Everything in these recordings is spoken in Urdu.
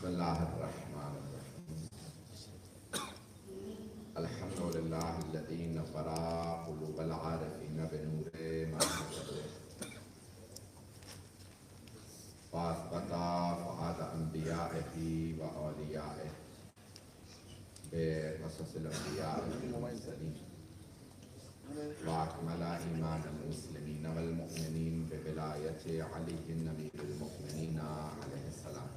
الله الرحمن الرحيم. الحمد لله الذي نفر قلوب العارفين بنور معرفته وأثبت فؤاد أنبيائه وأوليائه بقصص الأنبياء والمرسلين، وأكمل إيمان المسلمين والمؤمنين بولاية علي أمير المؤمنين عليه السلام.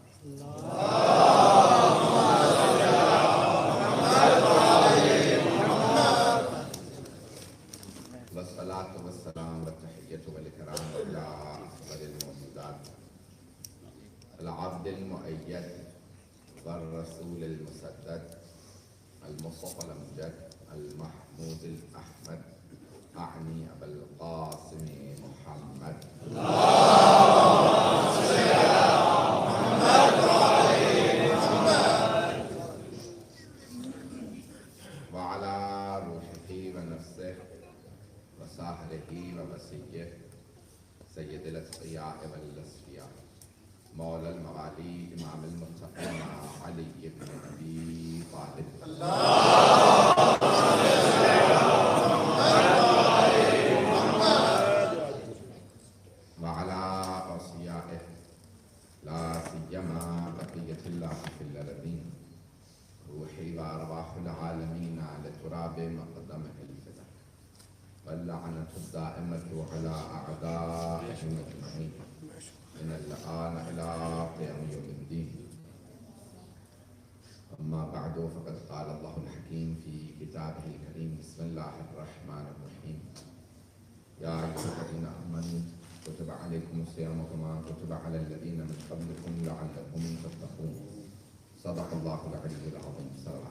والصلاة والسلام والتحية والإكرام إلى أفضل الموجودات، العبد المؤيد والرسول المسدد المصطفى الأمجد المحمود الأحمد، أعني أبا القاسم محمد. وعلى روحه ونفسه وساحره ووسيه سيد الأتقياء والأصفياء مولى الموالي إمام المتقين علي بن أبي طالب. وعلى أوصيائه لا سيما بقية الله في الأرضين، روحي وأرواح العالمين على تراب مقدمه الفداء، واللعنة الدائمة على أعدائهم أجمعين من الآن إلى قيام يوم الدين. أما بعد، فقد قال الله الحكيم في كتابه الكريم: بسم الله الرحمن الرحيم. يا أيها الذين آمنوا كتب عليكم الصيام كما كتب على الذين من قبلكم لعلكم تتقون. صدق الله العلي العظيم. صلى الله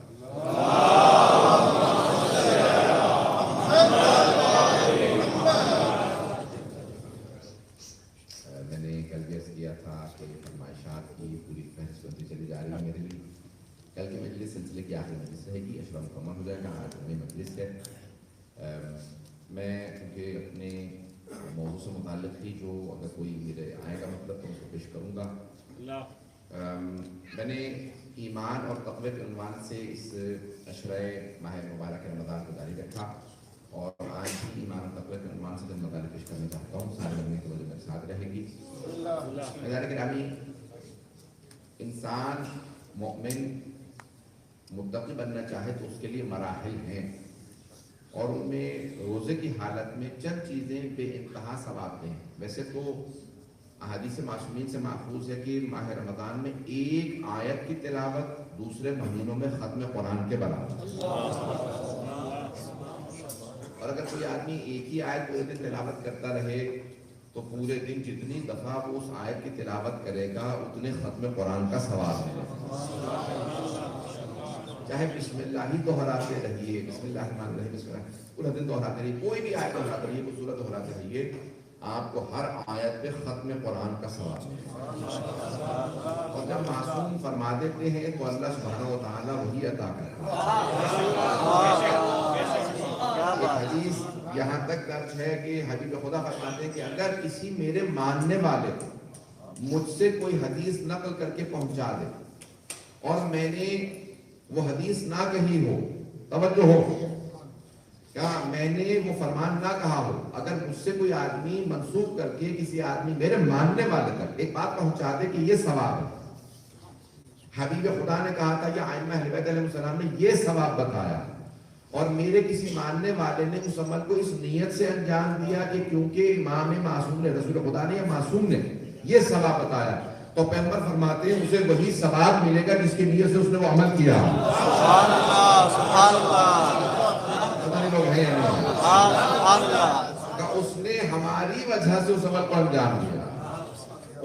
میں نے کل گیس کیا تھا کہ فرمائشات کی پوری فہرست بنتی چلی جا رہی ہے میرے لیے. کل کی مجلس سلسلے کی آخری مجلس رہے گی، اشرا مکمل ہو جائے گا. آج اپنی مجلس ہے. میں کیونکہ اپنے موضوع سے متعلق ہی جو اگر کوئی میرے آئے گا مطلب تو اس کو پیش کروں گا. میں نے ایمان اور تقوی کے عنوان سے اس عشرۂ ماہ مبارک رمضان کو جاری رکھا، اور آج بھی ایمان اور تقوی کے عنوان سے دن مطالعہ پیش کرنا چاہتا ہوں. سارے لگنے کی وجہ میرے ساتھ رہے گی. میرے گرامی، انسان مومن متقی بننا چاہے تو اس کے لیے مراحل ہیں، اور ان میں روزے کی حالت میں چند چیزیں بے انتہا ثواب ہیں. ویسے تو احادیث معصومین سے محفوظ ہے کہ ماہ رمضان میں ایک آیت کی تلاوت دوسرے مہینوں میں ختم قرآن کے برابر، اور اگر کوئی آدمی ایک ہی آیت پورے دن تلاوت کرتا رہے تو پورے دن جتنی دفعہ وہ اس آیت کی تلاوت کرے گا اتنے ختم قرآن کا ثواب ملے گا. چاہے بسم اللہ ہی دہراتے رہیے، بسم اللہ الرحمن الرحیم، بسم اللہ پورا دن دہراتے رہیے، کوئی بھی آیت دہراتے رہیے، کوئی سورت دہراتے رہیے، آپ کو ہر آیت پہ ختم قرآن کا ثواب ملے گا. اور جب معصوم فرما دیتے ہیں تو اللہ سبحانہ و تعالیٰ وہی عطا کرتا ہے. حدیث یہاں تک درج ہے کہ حبیب خدا فرماتے ہیں کہ اگر کسی میرے ماننے والے کو مجھ سے کوئی حدیث نقل کر کے پہنچا دے اور میں نے وہ حدیث نہ کہی ہو، توجہ ہو، کیا میں نے وہ فرمان نہ کہا ہو، اگر مجھ سے کوئی آدمی منسوخ کر کے کسی آدمی میرے ماننے والے تک ایک بات پہنچا دے کہ یہ ثواب ہے. حبیب خدا نے کہا تھا یا ائمہ اہل بیت علیہ السلام نے یہ ثواب بتایا، اور میرے کسی ماننے والے نے اس عمل کو اس نیت سے انجام دیا کہ کیونکہ امام معصوم نے، رسول خدا نے یا معصوم نے یہ ثواب بتایا، تو پیغمبر فرماتے ہیں اسے وہی ثواب ملے گا جس کی نیت سے اس نے وہ عمل کیا. سبحان اللہ، سبحان اللہ. پتہ نہیں لوگ ہیں یا نہیں، سبحان اللہ، کہ اس نے ہماری وجہ سے اس عمل کو انجام دیا.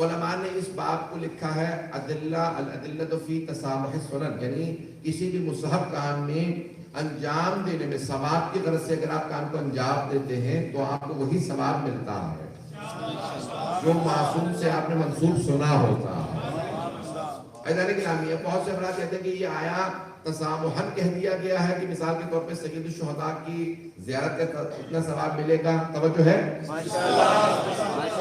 علماء نے اس باب کو لکھا ہے الادلۃ فی تسامح السنن، یعنی کسی بھی مستحب کام میں انجام دینے میں ثواب کی غرض سے اگر آپ کام کو انجام دیتے ہیں تو آپ کو وہی ثواب ملتا ہے جو معصوم سے آپ نے منسوخ سنا ہوتا ہے. ایدانی کلامی ہے، بہت سے افراد کہتے ہیں کہ یہ آیا تسامحاً کہہ دیا گیا ہے کہ مثال کے طور پہ سید الشہداء کی زیارت کا اتنا ثواب ملے گا. توجہ ہے؟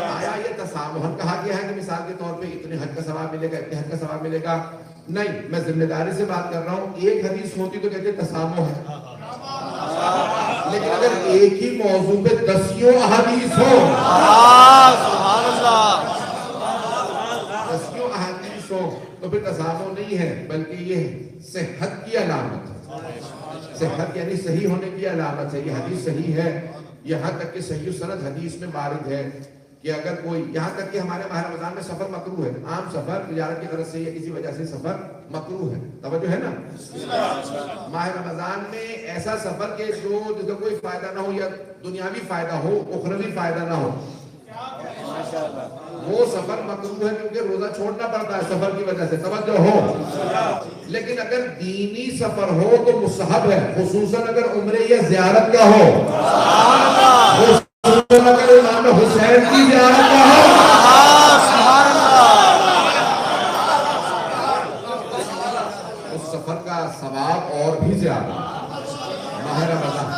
آیا یہ تسامحاً کہا گیا ہے کہ مثال کے طور پہ اتنے حج کا ثواب ملے گا، اتنے حج کا ثواب ملے گا؟ نہیں، میں ذمہ داری سے بات کر رہا ہوں. ایک حدیث ہوتی تو کہتے تسامح ہے، لیکن اگر ایک ہی موضوع پہ 10 احادیث ہو، سبحان اللہ، 10 احادیث ہو تو پھر تسامح نہیں ہے، بلکہ یہ صحت کی علامت ہے. صحت یعنی صحیح ہونے کی علامت ہے. یہ حدیث صحیح ہے، یہاں تک کہ صحیح سند حدیث میں وارد ہے کہ اگر کوئی، یہاں تک کہ ہمارے ماہ رمضان میں سفر مکروہ ہے. عام سفر تجارت کی غرض سے یا کسی وجہ سے سفر مکروہ ہے. توجہ ہے نا؟ ماہ رمضان میں ایسا سفر کہ جو جس کا کوئی فائدہ نہ ہو یا دنیاوی فائدہ ہو، اخروی فائدہ نہ ہو، وہ سفر مکروہ ہے کیونکہ روزہ چھوڑنا پڑتا ہے سفر کی وجہ سے. توجہ ہو. لیکن اگر دینی سفر ہو تو مستحب ہے، خصوصاً اگر عمرے یا زیارت کا ہو، خصوصاً اگر امام حسین کی زیارت کا ہو، اس سفر کا ثواب اور بھی زیادہ. ماہ رمضان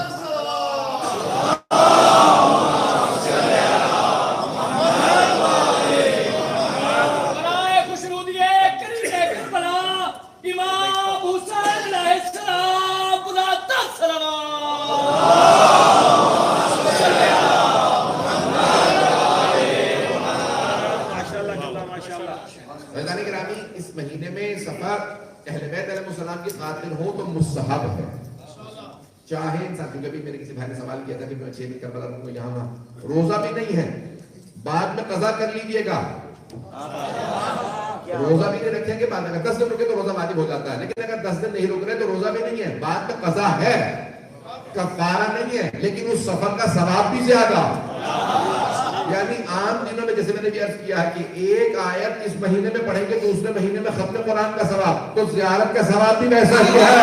کی خاطر ہو تو مستحب ہے. چاہے انسان، کیونکہ ابھی میرے کسی بھائی نے سوال کیا تھا کہ میں 6 دن کربلا کو یہاں روزہ بھی نہیں ہے، بعد میں قضا کر لیجئے گا. روزہ بھی نہیں رکھیں گے بعد میں، 10 دن رکے تو روزہ واجب ہو جاتا ہے، لیکن اگر 10 دن نہیں رک رہے تو روزہ بھی نہیں ہے، بعد میں قضا ہے، کفارہ نہیں ہے، لیکن اس سفر کا ثواب بھی زیادہ. یعنی عام دنوں میں جیسے میں نے بھی عرض کیا ہے کہ ایک آیت اس مہینے میں پڑھیں گے تو دوسرے مہینے میں ختم قرآن کا ثواب، تو زیارت کا ثواب بھی ویسا ہی ہے.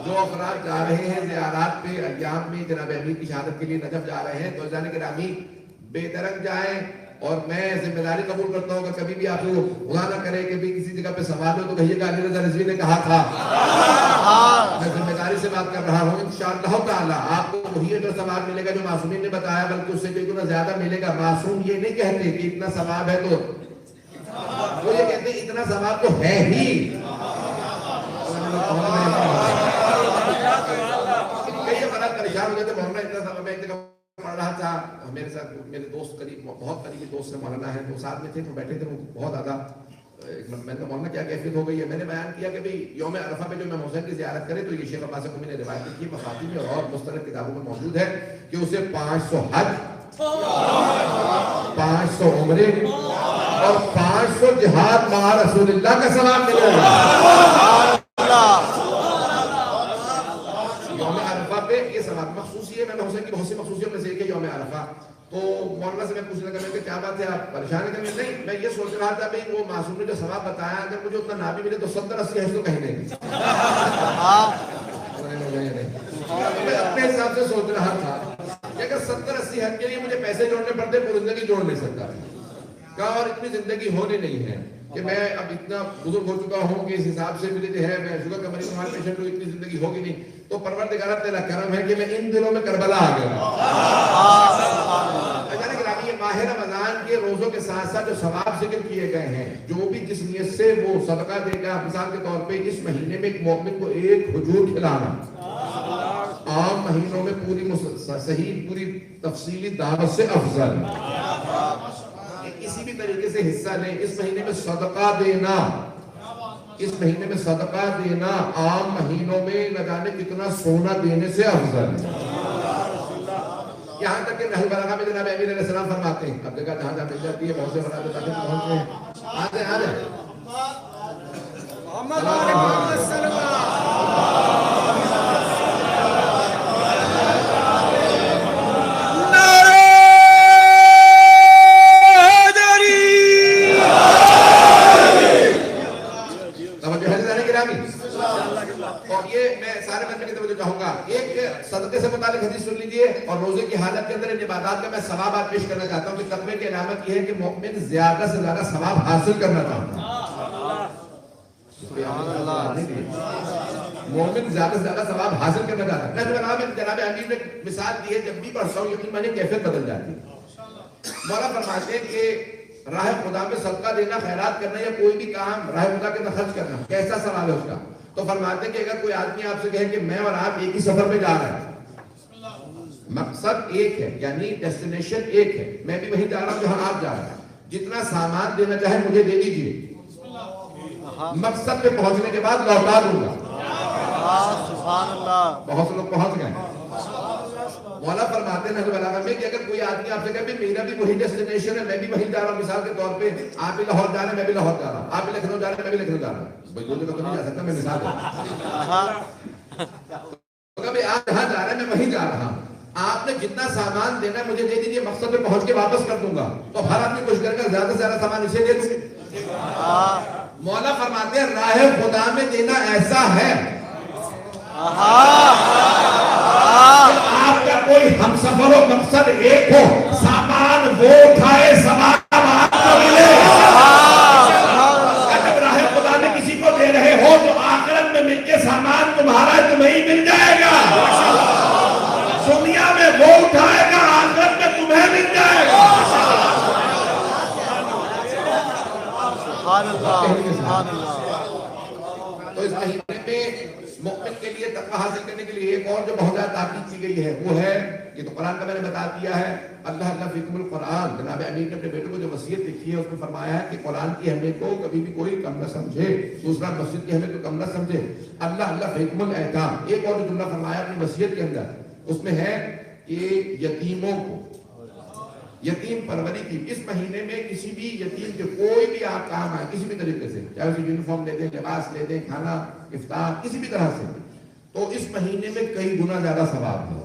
جو افراد جا رہے ہیں زیارات پہ ایام میں جناب امیر کی شہادت کے لیے نجف جا رہے ہیں تو جانے کے رامی بے درنگ جائیں. اور میں ذمہ داری قبول کرتا ہوں کہ کبھی بھی آپ کو خدا نہ کرے کہ بھی کسی جگہ پہ سوال ہو تو کہیے گا علی رضا رضوی نے کہا تھا. میں ذمہ داری سے بات کر رہا ہوں. انشاءاللہ تعالیٰ آپ کو وہی اجر ثواب ملے گا جو معصومین نے بتایا، بلکہ اس سے کوئی گنا زیادہ ملے گا. معصوم یہ نہیں کہتے کہ اتنا ثواب ہے، تو وہ یہ کہتے ہیں اتنا ثواب تو ہے ہی. کئی افراد پریشان ہو جاتے مولانا اتنا ثواب ہے. ایک جگہ پڑھ رہا تھا میرے ساتھ، میرے دوست قریب، بہت قریبی دوست سے مولانا ہے، تو ساتھ میں تھے، تو بیٹھے تھے، وہ بہت زیادہ میں نے مولانا کیا کیفیت ہو گئی ہے. میں نے بیان کیا کہ بھئی یوم عرفہ پہ جو امام حسین کی زیارت کرے تو یہ شیخ عباس قمی نے روایت کی مفاتیح میں اور مستند کتابوں میں موجود ہے کہ اسے 500 حج، 500 عمرے اور 500 جہاد مع رسول اللہ کا ثواب ملے گا. یوم عرفہ پہ یہ ثواب مخصوصی ہے. امام حسین کی بہت سی مخصوصیوں میں سے ایک ہے یوم عرفہ. تو مولانا سے میں پوچھنے لگا کہ کیا بات ہے، آپ پریشان ہیں؟ کہ نہیں، میں یہ سوچ رہا تھا بھئی وہ معصوم نے جو ثواب بتایا اگر مجھے اتنا نہ بھی ملے تو 70-80 حج تو کہیں نہیں. میں اپنے حساب سے سوچ رہا تھا کہ اگر 70-80 حج کے لیے مجھے پیسے جوڑنے پڑتے پوری زندگی جوڑ نہیں سکتا. کہا اور اتنی زندگی ہونی نہیں ہے کہ میں اب اتنا بزرگ ہو چکا ہوں کہ اس حساب سے مجھے جو ہے میں شوگر کا مریض ہوں، پیشنٹ ہوں، اتنی زندگی ہوگی نہیں. تو پروردگار تیرا کرم ہے کہ میں ان دنوں میں کربلا آ گیا. یہ ماہ رمضان کے روزوں کے ساتھ ساتھ جو ثواب ذکر کیے گئے ہیں، جو بھی جس نیت سے وہ صدقہ دے گا، مثال کے طور پہ اس مہینے میں ایک مومن کو ایک کھجور کھلانا عام مہینوں میں پوری صحیح پوری تفصیلی دعوت سے افضل. کسی بھی طریقے سے حصہ لیں. اس مہینے میں صدقہ دینا، اس مہینے میں صدقہ دینا عام مہینوں میں نہ جانے کتنا سونا دینے سے افضل. یہاں تک کہ نحل بلاغہ میں جناب امیر علیہ السلام فرماتے ہیں، اب جگہ جہاں جہاں مل جاتی ہے بہت سے فراد تاکہ پہنچتے ہیں. آجائیں آجائیں صدقے سے متعلق حدیث سن لیجئے. اور روزے کی حالت کے اندر ان عبادات کا میں ثوابات پیش کرنا چاہتا ہوں کہ تقوی کی علامت یہ ہے کہ مومن زیادہ سے زیادہ ثواب حاصل کرنا چاہتا ہے. مومن زیادہ سے زیادہ ثواب حاصل کرنا چاہتا ہے. جناب امیر نے مثال دی ہے، جب بھی پڑھتا ہوں یقین مانے کیفیت بدل جاتی ہے. مولا فرماتے ہیں کہ راہ خدا میں صدقہ دینا، خیرات کرنا یا کوئی بھی کام راہ خدا کے اندر خرچ کرنا کیسا سوال ہے اس کا؟ تو فرماتے ہیں کہ اگر کوئی آدمی آپ سے کہے کہ میں اور آپ ایک ہی سفر پہ جا رہے ہیں، مقصد ایک ہے، یعنی ڈیسٹینیشن ایک ہے، میں بھی وہیں جا رہا ہوں جہاں آپ جا رہے ہیں، جتنا سامان دینا چاہے مجھے دے دیجیے، مقصد پہ پہنچنے کے بعد لوٹا دوں گا۔ سبحان اللہ۔ بہت سے لوگ پہنچ گئے۔ مولا فرماتے ہیں بلاغت میں کہ اگر کوئی آدمی آپ سے کہے کہ میرا بھی وہی ڈیسٹینیشن ہے، میں بھی وہیں جا رہا ہوں، مثال کے طور پہ آپ بھی لاہور جا رہے ہیں، میں بھی لاہور جا رہا ہوں، آپ بھی لکھنؤ جا رہے ہیں، میں بھی لکھنؤ جا رہا ہوں، بھائی دو جگہ تو نہیں جا سکتا، میں مثال دوں، آپ جہاں جا رہے ہیں میں وہیں جا رہا ہوں، آپ نے جتنا سامان دینا ہے مجھے دے دیجیے، مقصد پہ پہنچ کے واپس کر دوں گا۔ تو ہر آدمی کوشش کرے گا زیادہ سے زیادہ سامان اسے دے دوں۔ مولا فرماتے ہیں راہ خدا میں دینا ایسا ہے آپ کا کوئی ہم سفر و مقصد ایک ہو، سامان وہ اٹھائے ثواب آپ کو ملے۔ جب راہ خدا میں کسی کو دے رہے ہو تو آخرت میں مل کے سامان تمہارا تمہیں مل جائے گا، دنیا میں وہ اٹھائے گا، آخرت میں تمہیں مل جائے گا۔ سبحان اللہ، سبحان اللہ۔ تو اس مہینے میں مؤمن کے لیے تقوی حاصل کرنے کے لیے ایک اور جو بہت زیادہ تاکید کی گئی ہے وہ ہے، یہ تو قرآن کا میں نے بتا دیا ہے، اللہ فیکم القرآن، جناب امیر نے اپنے بیٹے کو جو وصیت لکھی ہے اس میں فرمایا ہے کہ قرآن کی اہمیت کو کبھی بھی کوئی کم نہ سمجھے، دوسرا مسجد کی اہمیت کو کم نہ سمجھے، اللہ فیکم الایتام۔ ایک اور جو جملہ فرمایا اپنی وصیت کے اندر اس میں ہے کہ یتیموں کو یتیم پروری کی، اس مہینے میں کسی بھی یتیم کے کوئی بھی آپ کام آئے کسی بھی طریقے سے، چاہے اسے یونیفارم دے دیں، لباس دے دیں، کھانا افطار کسی بھی طرح سے، تو اس مہینے میں کئی گنا زیادہ ثواب ہے۔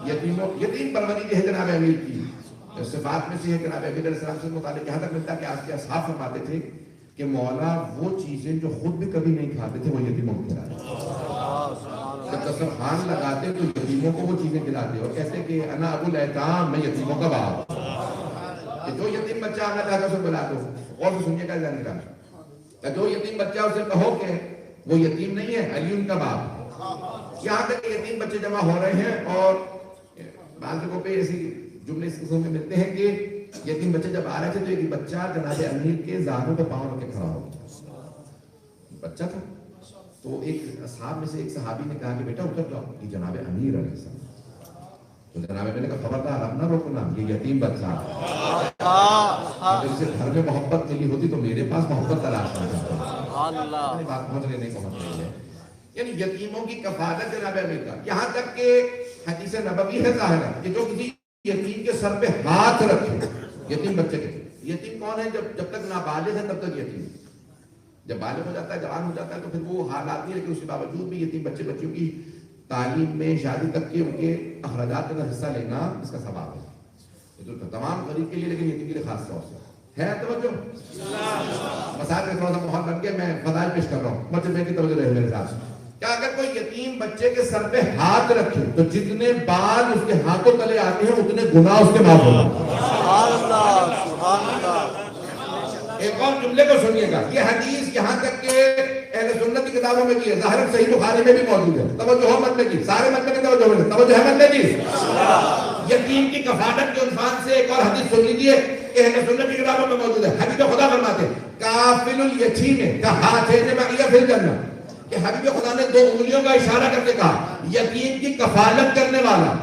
یتیم پروری جو ہے جناب امیر کی صفات میں سے ہے، جناب امیر علیہ السلام سے متعلق یہاں تک ملتا ہے کہ آپ کے اصحاب فرماتے تھے کہ مولا وہ چیزیں جو خود بھی کبھی نہیں کھاتے تھے وہ یتیموں کو کھلاتے، جب دسترخوان لگاتے تو یتیموں کو وہ چیزیں کھلاتے اور کہتے کہ انا ابو الایتام، میں یتیموں کا باپ، جو یتیم بچہ آنا چاہتا ہے اسے بلا دو، اور تو سنیے کا جانے کا، جو یتیم بچہ اسے کہو کہ وہ یتیم نہیں ہے، علی ان کا باپ۔ یہاں تک کہ یتیم بچے جمع ہو رہے ہیں اور بعض جگہوں پہ ایسی جملے اس قسم میں ملتے ہیں کہ یتیم بچے جب آ رہے تھے تو ایک بچہ جناب امیر کے زانوں پہ پاؤں رکھ کے کھڑا ہو گیا، بچہ تھا، تو ایک اصحاب میں سے ایک صحابی نے کہا کہ بیٹا اتر جاؤ، یہ جناب امیر علیہ السلام، تو جناب امیر نے کہا خبردار اب نہ روکنا، یہ یتیم بچہ اگر اسے گھر میں محبت ملی ہوتی تو میرے پاس محبت تلاش کرتا، بات پہنچ رہی نہیں پہنچ رہی ہے، یعنی یتیموں کی کفالت جناب امیر کا، یہاں تک کہ حدیث نبوی ہے ظاہرہ کہ جو کسی یتیم کے سر پہ ہاتھ رکھے، یتیم بچے کے، یتیم کون ہے؟ جب تک نابالغ ہے تب تک یتیم، جب بالغ ہو جاتا ہے جوان ہو جاتا ہے تو پھر وہ حالات نہیں ہے، لیکن اس کے باوجود بھی یتیم بچوں کی تعلیم میں شادی تک کے ان کے اخراجات کا حصہ لینا اس کا ثواب ہے، تو تمام غریب کے لیے لیکن یتیم کے لیے خاص طور سے ہے توجہ۔ مسائل میں تھوڑا سا ماحول بن کے میں فضائل پیش کر رہا ہوں، مجھے کی توجہ رہے میرے ساتھ، کہ اگر کوئی یتیم بچے کے سر پہ ہاتھ رکھے تو جتنے بال اس کے ہاتھوں تلے آتے ہیں اتنے گناہ اس کے معاف ہوگا۔ سبحان اللہ، سبحان اللہ۔ ایک اور جملے کو سنیے گا، یہ حدیث یہاں تک کہ اہل سنت کی کتابوں میں کی ہے، ظاہر صحیح بخاری میں بھی موجود ہے، توجہ ہو مت لگی، سارے مطلب کی توجہ ہو، توجہ ہے مت لگی۔ یتیم کی کفالت کے عنوان سے ایک اور حدیث سن لیجیے کہ اہل سنت کی کتابوں میں موجود ہے، حبیب خدا فرماتے ہیں کافل الیتیم کہاتین معی فی الجنہ، کہ حبیب خدا نے دو انگلیوں کا اشارہ کر کے کہا یتیم کی کفالت کرنے والا،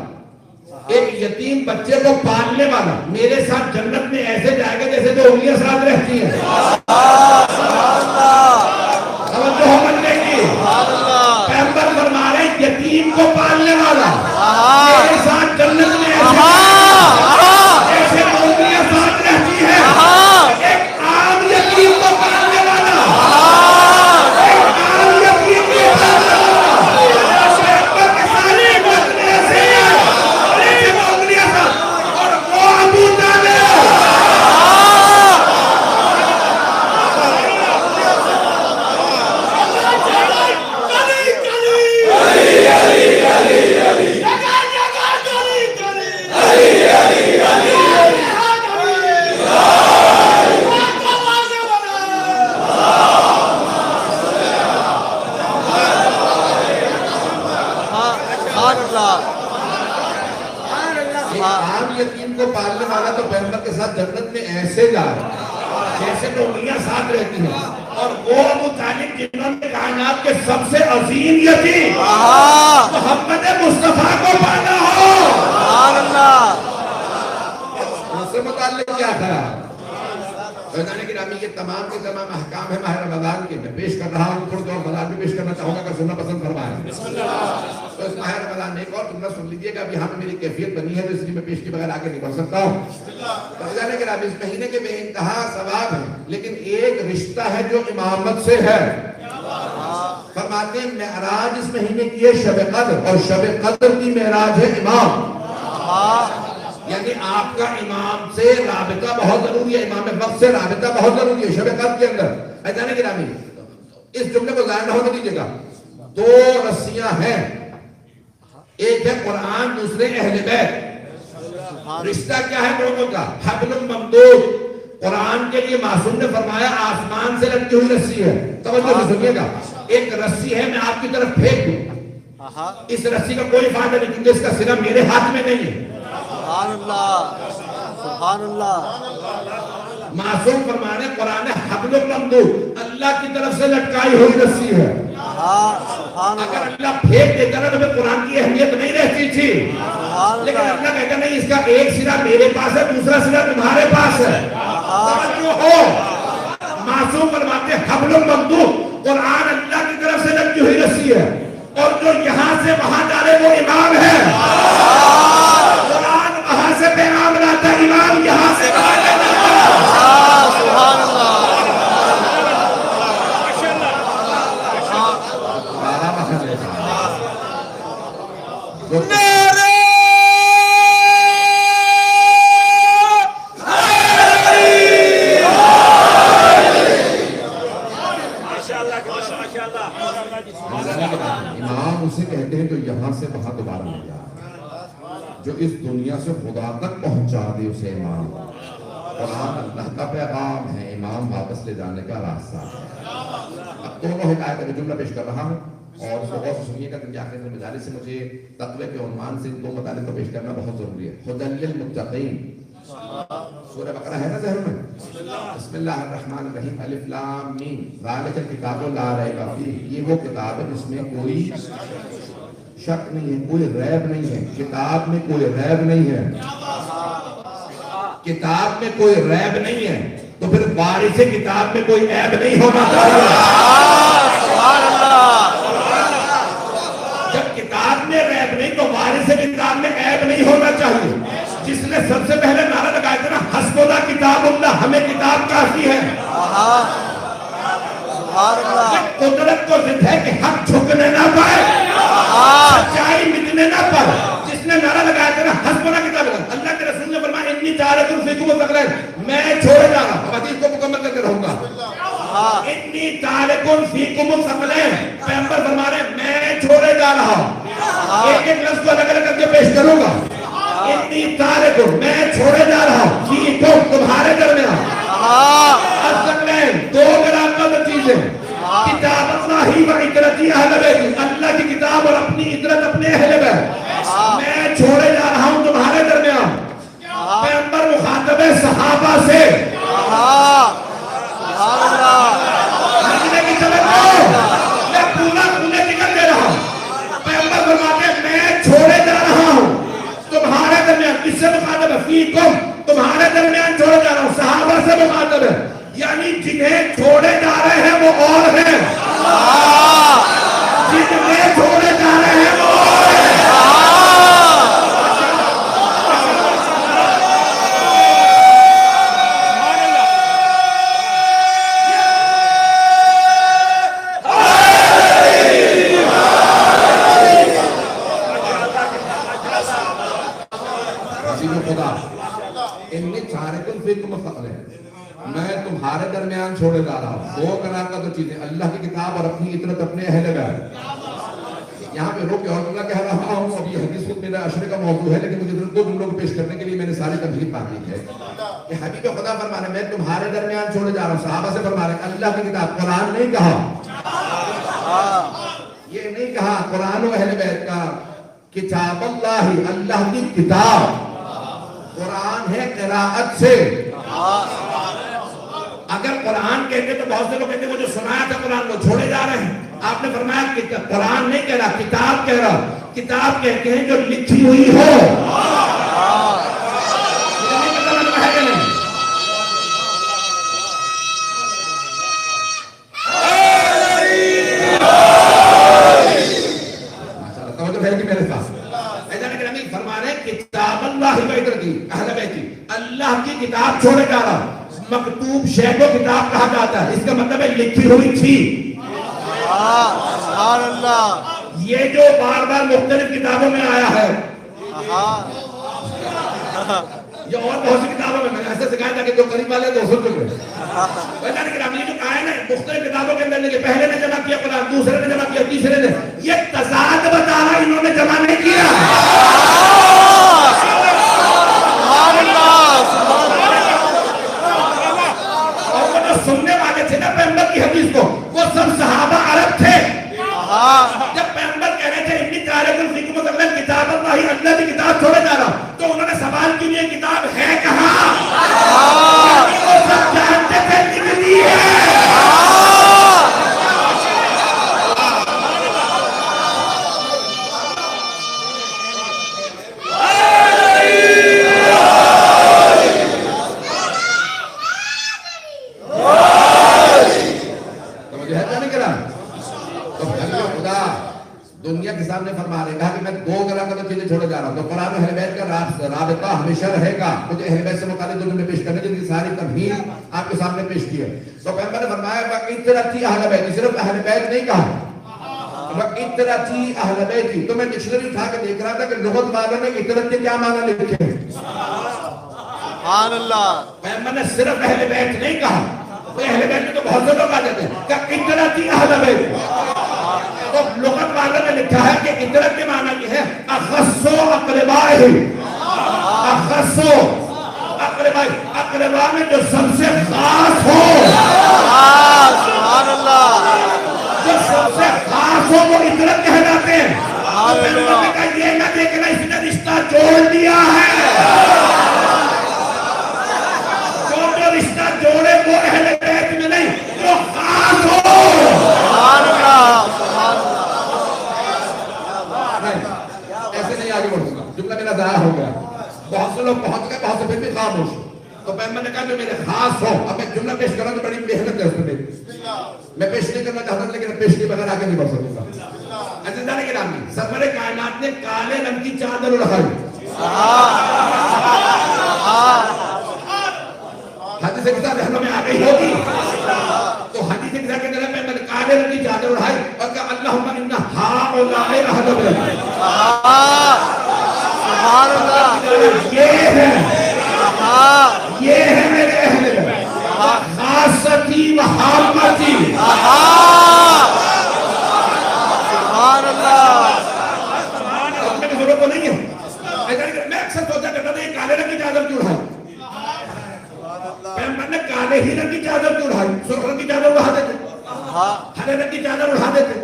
ایک یتیم بچے کو پالنے والا میرے ساتھ جنت میں ایسے جائے گا جیسے دو انگلیاں ساتھ رہتی ہیں۔ توجہ ہو بننے کی، پیغمبر فرما رہے ہیں یتیم کو پالنے والا میرے ساتھ جنت میں ایسے دو انگلیاں ساتھ رہتی ہیں۔ ایک عام یتیم کو پالنے والا، ایک عام یتیم کو پالنے والا تو پیغمبر کے ساتھ جنت میں ایسے جا رہا ہے جیسے ٹوکریاں ساتھ رہتی ہیں، اور وہ ابو طالب جنہوں نے کائنات کے سب سے عظیم یتیم محمد مصطفیٰ کو پالا ہو، سبحان اللہ، اس سے متعلق کیا تھا؟ فیضان گرامی کے تمام احکام ہیں ماہ رمضان کے، میں پیش کر رہا ہوں، تھوڑی دور رمضان بھی پیش کرنا چاہوں گا اگر سننا پسند فرمائیں تو اس ماہ رمضان میں ایک اور جملہ سن لیجیے گا، ابھی یہاں پہ میری کیفیت بنی ہے تو اس لیے میں پیش کے بغیر آگے نہیں بڑھ سکتا ہوں۔ فیضان گرامی اس مہینے کے بے انتہا ثواب ہیں، لیکن ایک رشتہ ہے جو امامت سے ہے۔ فرماتے ہیں معراج اس مہینے کی ہے شب قدر، اور شب قدر کی معراج ہے امام، یعنی آپ کا امام سے رابطہ بہت ضروری ہے، امام وقت سے رابطہ بہت ضروری ہے شب قدر کے اندر۔ فیضان گرامی اس جملے کو ظاہر نہ ہونے دیجیے گا، دو رسیاں ہیں، ایک ہے قرآن، دوسرے اہل بیت۔ رشتہ کیا ہے دونوں کا؟ حبل ممدود، قرآن کے لیے معصوم نے فرمایا آسمان سے لٹکی ہوئی رسی ہے، توجہ سے سنیے گا، ایک رسی ہے میں آپ کی طرف پھینک دوں، اس رسی کا کوئی فائدہ نہیں کیونکہ اس کا سرا میرے ہاتھ میں نہیں ہے۔ سبحان اللہ، سبحان اللہ، معصوم فرمانے قرآن حبل ممدود، اللہ کی طرف سے لٹکائی ہوئی رسی ہے، اگر اللہ پھینک دیتا نا تو پھر قرآن کی اہمیت نہیں رہتی تھی، لیکن اللہ کہتا نہیں اس کا ایک سرا میرے پاس ہے دوسرا سرا تمہارے پاس ہے، توجہ ہو۔ معصوم فرماتے حبل ممدود، قرآن اللہ کی طرف سے لٹکی ہوئی رسی ہے، اور جو یہاں سے وہاں جا رہے وہ امام ہے، قرآن وہاں سے پیغام لاتا ہے، امام یہاں سے وہاں جاتا ہے۔ سبحان اللہ، امام اسے کہتے ہیں جو یہاں سے وہاں دوبارہ لے جائے، جو اس دنیا سے خدا تک پہنچا دے اسے امام۔ قرآن اللہ کا پیغام ہے، امام واپس لے جانے کا راستہ ہے۔ اب دونوں حکایت کا جملہ پیش کر رہا ہوں اور اس کو غور سے سنیے گا کیونکہ آخر مجالے سے مجھے تقوی کے عنوان سے دو مطالب کو پیش کرنا بہت ضروری ہے۔ ہدی للمتقین، سورہ بقرہ ہے نا ذہن میں؟ بسم اللہ الرحمن الرحیم، الف لام میم، ذالک الکتاب لا ریب فیہ، یہ وہ کتاب ہے جس میں کوئی شک نہیں ہے، کوئی ریب نہیں ہے، کتاب میں کوئی ریب نہیں ہے، کتاب میں کوئی ریب نہیں ہے، تو پھر وارث کتاب میں کوئی عیب نہیں ہونا چاہیے۔ جب کتاب میں ریب نہیں تو وارث کتاب میں عیب نہیں ہونا چاہیے۔ جس نے سب سے پہلے نعرہ لگایا تھا نا حسبنا کتاب اللہ، ہمیں کتاب کافی ہے، قدرت کو ضد ہے کہ حق جھکنے نہ پائے، سچائی مٹنے نہ پائے۔ جس نے نعرہ لگایا تھا نا حسبنا کتاب اللہ، اللہ کے رسول نے فرمایا انی تارک فیکم الثقلین، میں چھوڑے جا رہا ہوں، حدیث کو مکمل کر کے رہوں گا، انی تارک فیکم الثقلین، پیغمبر فرما رہے ہیں میں چھوڑے جا رہا ہوں، ایک ایک لفظ کو الگ الگ کر کے پیش کروں گا، انی تارک، میں چھوڑے جا رہا ہوں، فیکم تمہارے درمیان، الثقلین دو برابر چیزیں، کتاب اللہ و عترتی اہل بیت، اللہ کی کتاب اور اپنی عترت اپنے اہل بیت، میں چھوڑے جا رہا ہوں تمہارے درمیان۔ پیغمبر مخاطب ہے صحابہ سے، مدینے کی توجہ، میں پورا پورے نکل دے رہا ہوں، پیغمبر فرماتے ہیں میں چھوڑے جا رہا ہوں تمہارے درمیان، کس سے مخاطب ہے؟ فیکم، تمہارے درمیان چھوڑے جا رہا ہوں، صحابہ سے مخاطب ہے، یعنی جنہیں چھوڑے جا رہے ہیں وہ اور ہیں، جنہیں چھوڑے جا رہے ہیں وہ اور ہیں۔ میں تمہارے درمیان چھوڑے جا رہا ہوں، دو قرار کا تو چیزیں، اللہ کی کتاب اور اپنی عترت اپنے اہل بیت۔ یہاں پہ روک کے اور جملہ کہہ رہا ہوں، اب یہ حدیث خود میرا عشرے کا موضوع ہے، لیکن مجھے دو جملوں کو پیش کرنے کے لیے میں نے ساری تمہید باقی ہے کہ حبیب خدا فرما رہے میں تمہارے درمیان چھوڑے جا رہا ہوں، صحابہ سے فرما رہے اللہ کی کتاب، قرآن نہیں کہا، یہ نہیں کہا قرآن و اہل بیت کا، کتاب اللہ، اللہ کی کتاب، قرآن ہے قراءت سے. اگر قرآن کہتے تو بہت سے لوگ کہتے ہیں وہ جو سنایا تھا قرآن وہ چھوڑے جا رہے ہیں. آپ نے فرمایا کہ قرآن نہیں کہہ رہا, کتاب کہہ رہا. کتاب کہتے ہیں جو لکھی ہوئی ہو. میرے ساتھ فرما رہے ہیں کتاب اللہ اہل بیتی, اللہ کی کتاب چھوڑے جا رہا. مکتوب شے کو کتاب کہا جاتا ہے, اس کا مطلب ہے لکھی ہوئی تھی. سبحان اللہ. یہ جو بار بار مختلف کتابوں میں آیا ہے, یہ اور بہت سی کتابوں میں ایسے سکھایا تھا کہ جو قریب والے تو سن چکے. یہ جو کہا ہے نا مختلف کتابوں کے اندر پہلے نے جمع کیا قرآن, دوسرے نے جمع کیا, تیسرے نے, یہ تضاد بتا رہا انہوں نے جمع نہیں کیا. اور وہ جو سننے والے تھے نا پیغمبر کی حدیث کو, وہ سب صحابہ عرب تھے. جب پیغمبر کہہ رہے تھے انی تارک الفکم وکمل کتاب اللہ, اللہ کی کتاب چھوڑے جا رہا, تو انہوں نے سوال کیوں نہیں کتاب ہے کہاں؟ وہ سب جانتے تھے لکھنی ہے. دنیا کے سامنے فرما رہے, کہا کہ میں دو گلا کا چیزیں چھوڑے جا رہا ہوں. تو قرآن و اہل بیت کا رابطہ ہمیشہ رہے گا. مجھے اہل بیت سے متعلق دنیا میں پیش کرنے جن کی ساری تمہید آپ کے سامنے پیش کی ہے. تو پیغمبر نے فرمایا وَإِتْرَتِي اہل بیت, صرف اہل بیت نہیں کہا, وَإِتْرَتِي اہل بیت. تو میں ڈکشنری اٹھا کے دیکھ رہا تھا کہ لغت والوں نے اطرت کے کیا معنی لکھے ہیں. سبحان اللہ. پیغمبر نے صرف اہل بیت نہیں کہا, اہل بیت میں تو بہت سے لوگ آ جاتے ہیں کہ اطرتی اہل بیت. تو لغت والوں نے لکھا ہے کہ اطرت کے معنی یہ ہے اخصو اقربائے, اخصو اقربائے, اقربا میں جو سب سے خاص ہو. سبحان اللہ. جو سب سے خاص ہو وہ اطرت کہلاتے ہیں. پیغمبر نے کہا یہ نہ دیکھنا اس نے رشتہ جوڑ دیا ہے. جو رشتہ جوڑے وہ اہل بیت میں نہیں, جو خاص ہو. سبحان اللہ. ایسے نہیں آگے بڑھوں گا, جملہ میرا ضائع ہو گیا. بہت سے لوگ پہنچ گئے, بہت سے پھر بھی خاموش. تو پیغمبر نے کہا جو میرے خاص ہو. اب میں جملہ پیش کرنا تو بڑی محنت ہے اس میں, میں پیش نہیں کرنا چاہتا لیکن پیش کے بغیر آگے نہیں بڑھ سکوں گا. عزیزان گرامی, سرور کائنات نے کالے رنگ کی چادر اڑائی. حدیث کتاب ذہنوں میں آ گئی ہوگی. تو حدیث کتاب کے اندر میں نے کالے رنگ کی چادر اڑائی اور کہا اللہم انا ہؤلاء اہل بیت. سبحان اللہ. یہ ہے میرے اہل بیت, خاصتی و حامتی. سبحان اللہ. میں کی ضرورت تو نہیں ہے. میں اکثر سوچا کرتا تھا یہ کالے رنگ کی چادر کیوں اڑائی. پیغمبر نے کالے ہی رنگ کی چادر کیوں اڑائی. سرخ رنگ کی چادر اڑا دیتے, ہرے رنگ کی چادر اڑا دیتے,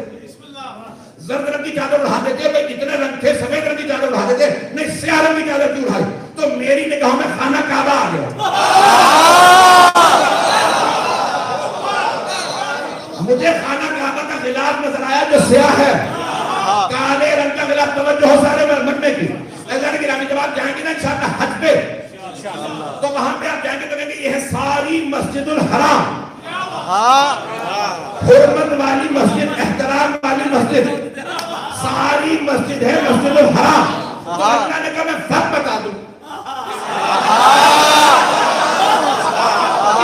زرد رنگ کی چادر اڑا دیتے. بھائی جتنے رنگ تھے سفید رنگ کی چادر اڑا دیتے, نہیں سیاہ رنگ کی چادر کیوں اڑائی. تو میری نگاہوں میں خانہ کعبہ آ گیا. مجھے خانہ کعبہ کا غلاف نظر آیا جو سیاہ ہے, کالے رنگ کا غلاف. توجہ ہو سارے مرمے کی. ایسا نہیں کہ جب آپ جائیں گے نا انشاءاللہ حج پہ, تو وہاں پہ آپ جائیں گے تو کہیں گے یہ ہے ساری مسجد الحرام, حرمت والی مسجد, احترام والی مسجد, ساری مسجد ہے مسجد الحرام. تو اللہ نے کہا میں فرق بتا دوں,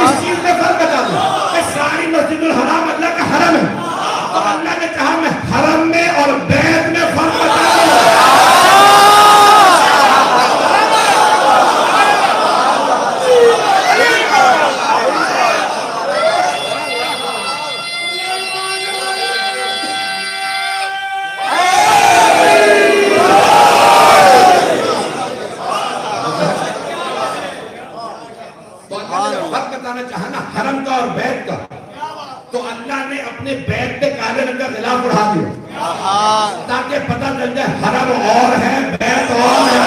اس چیز میں فرق بتا دوں کہ ساری مسجد الحرام اللہ کا حرم ہے. تو اللہ نے کہا میں حرم میں اور بیت میں فرق بتا دوں. حرم کا اور بیت کا, تو اللہ نے اپنے بیت پہ کالے رنگ کا غلاف اڑا دیا تاکہ پتہ چل جائے حرم اور ہے بیت اور ہے.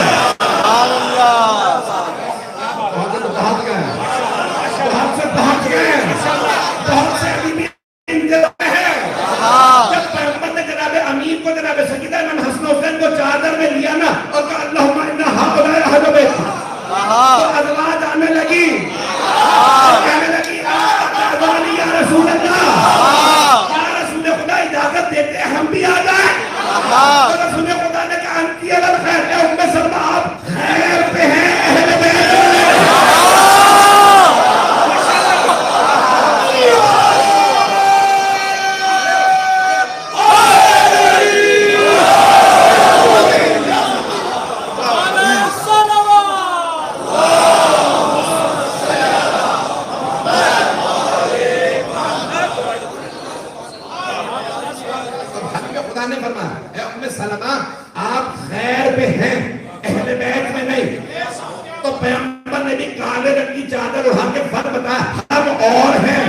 تو پیغمبر نے بھی کالے رنگ کی چادر اٹھا کے فرق بتایا، ہم اور ہیں،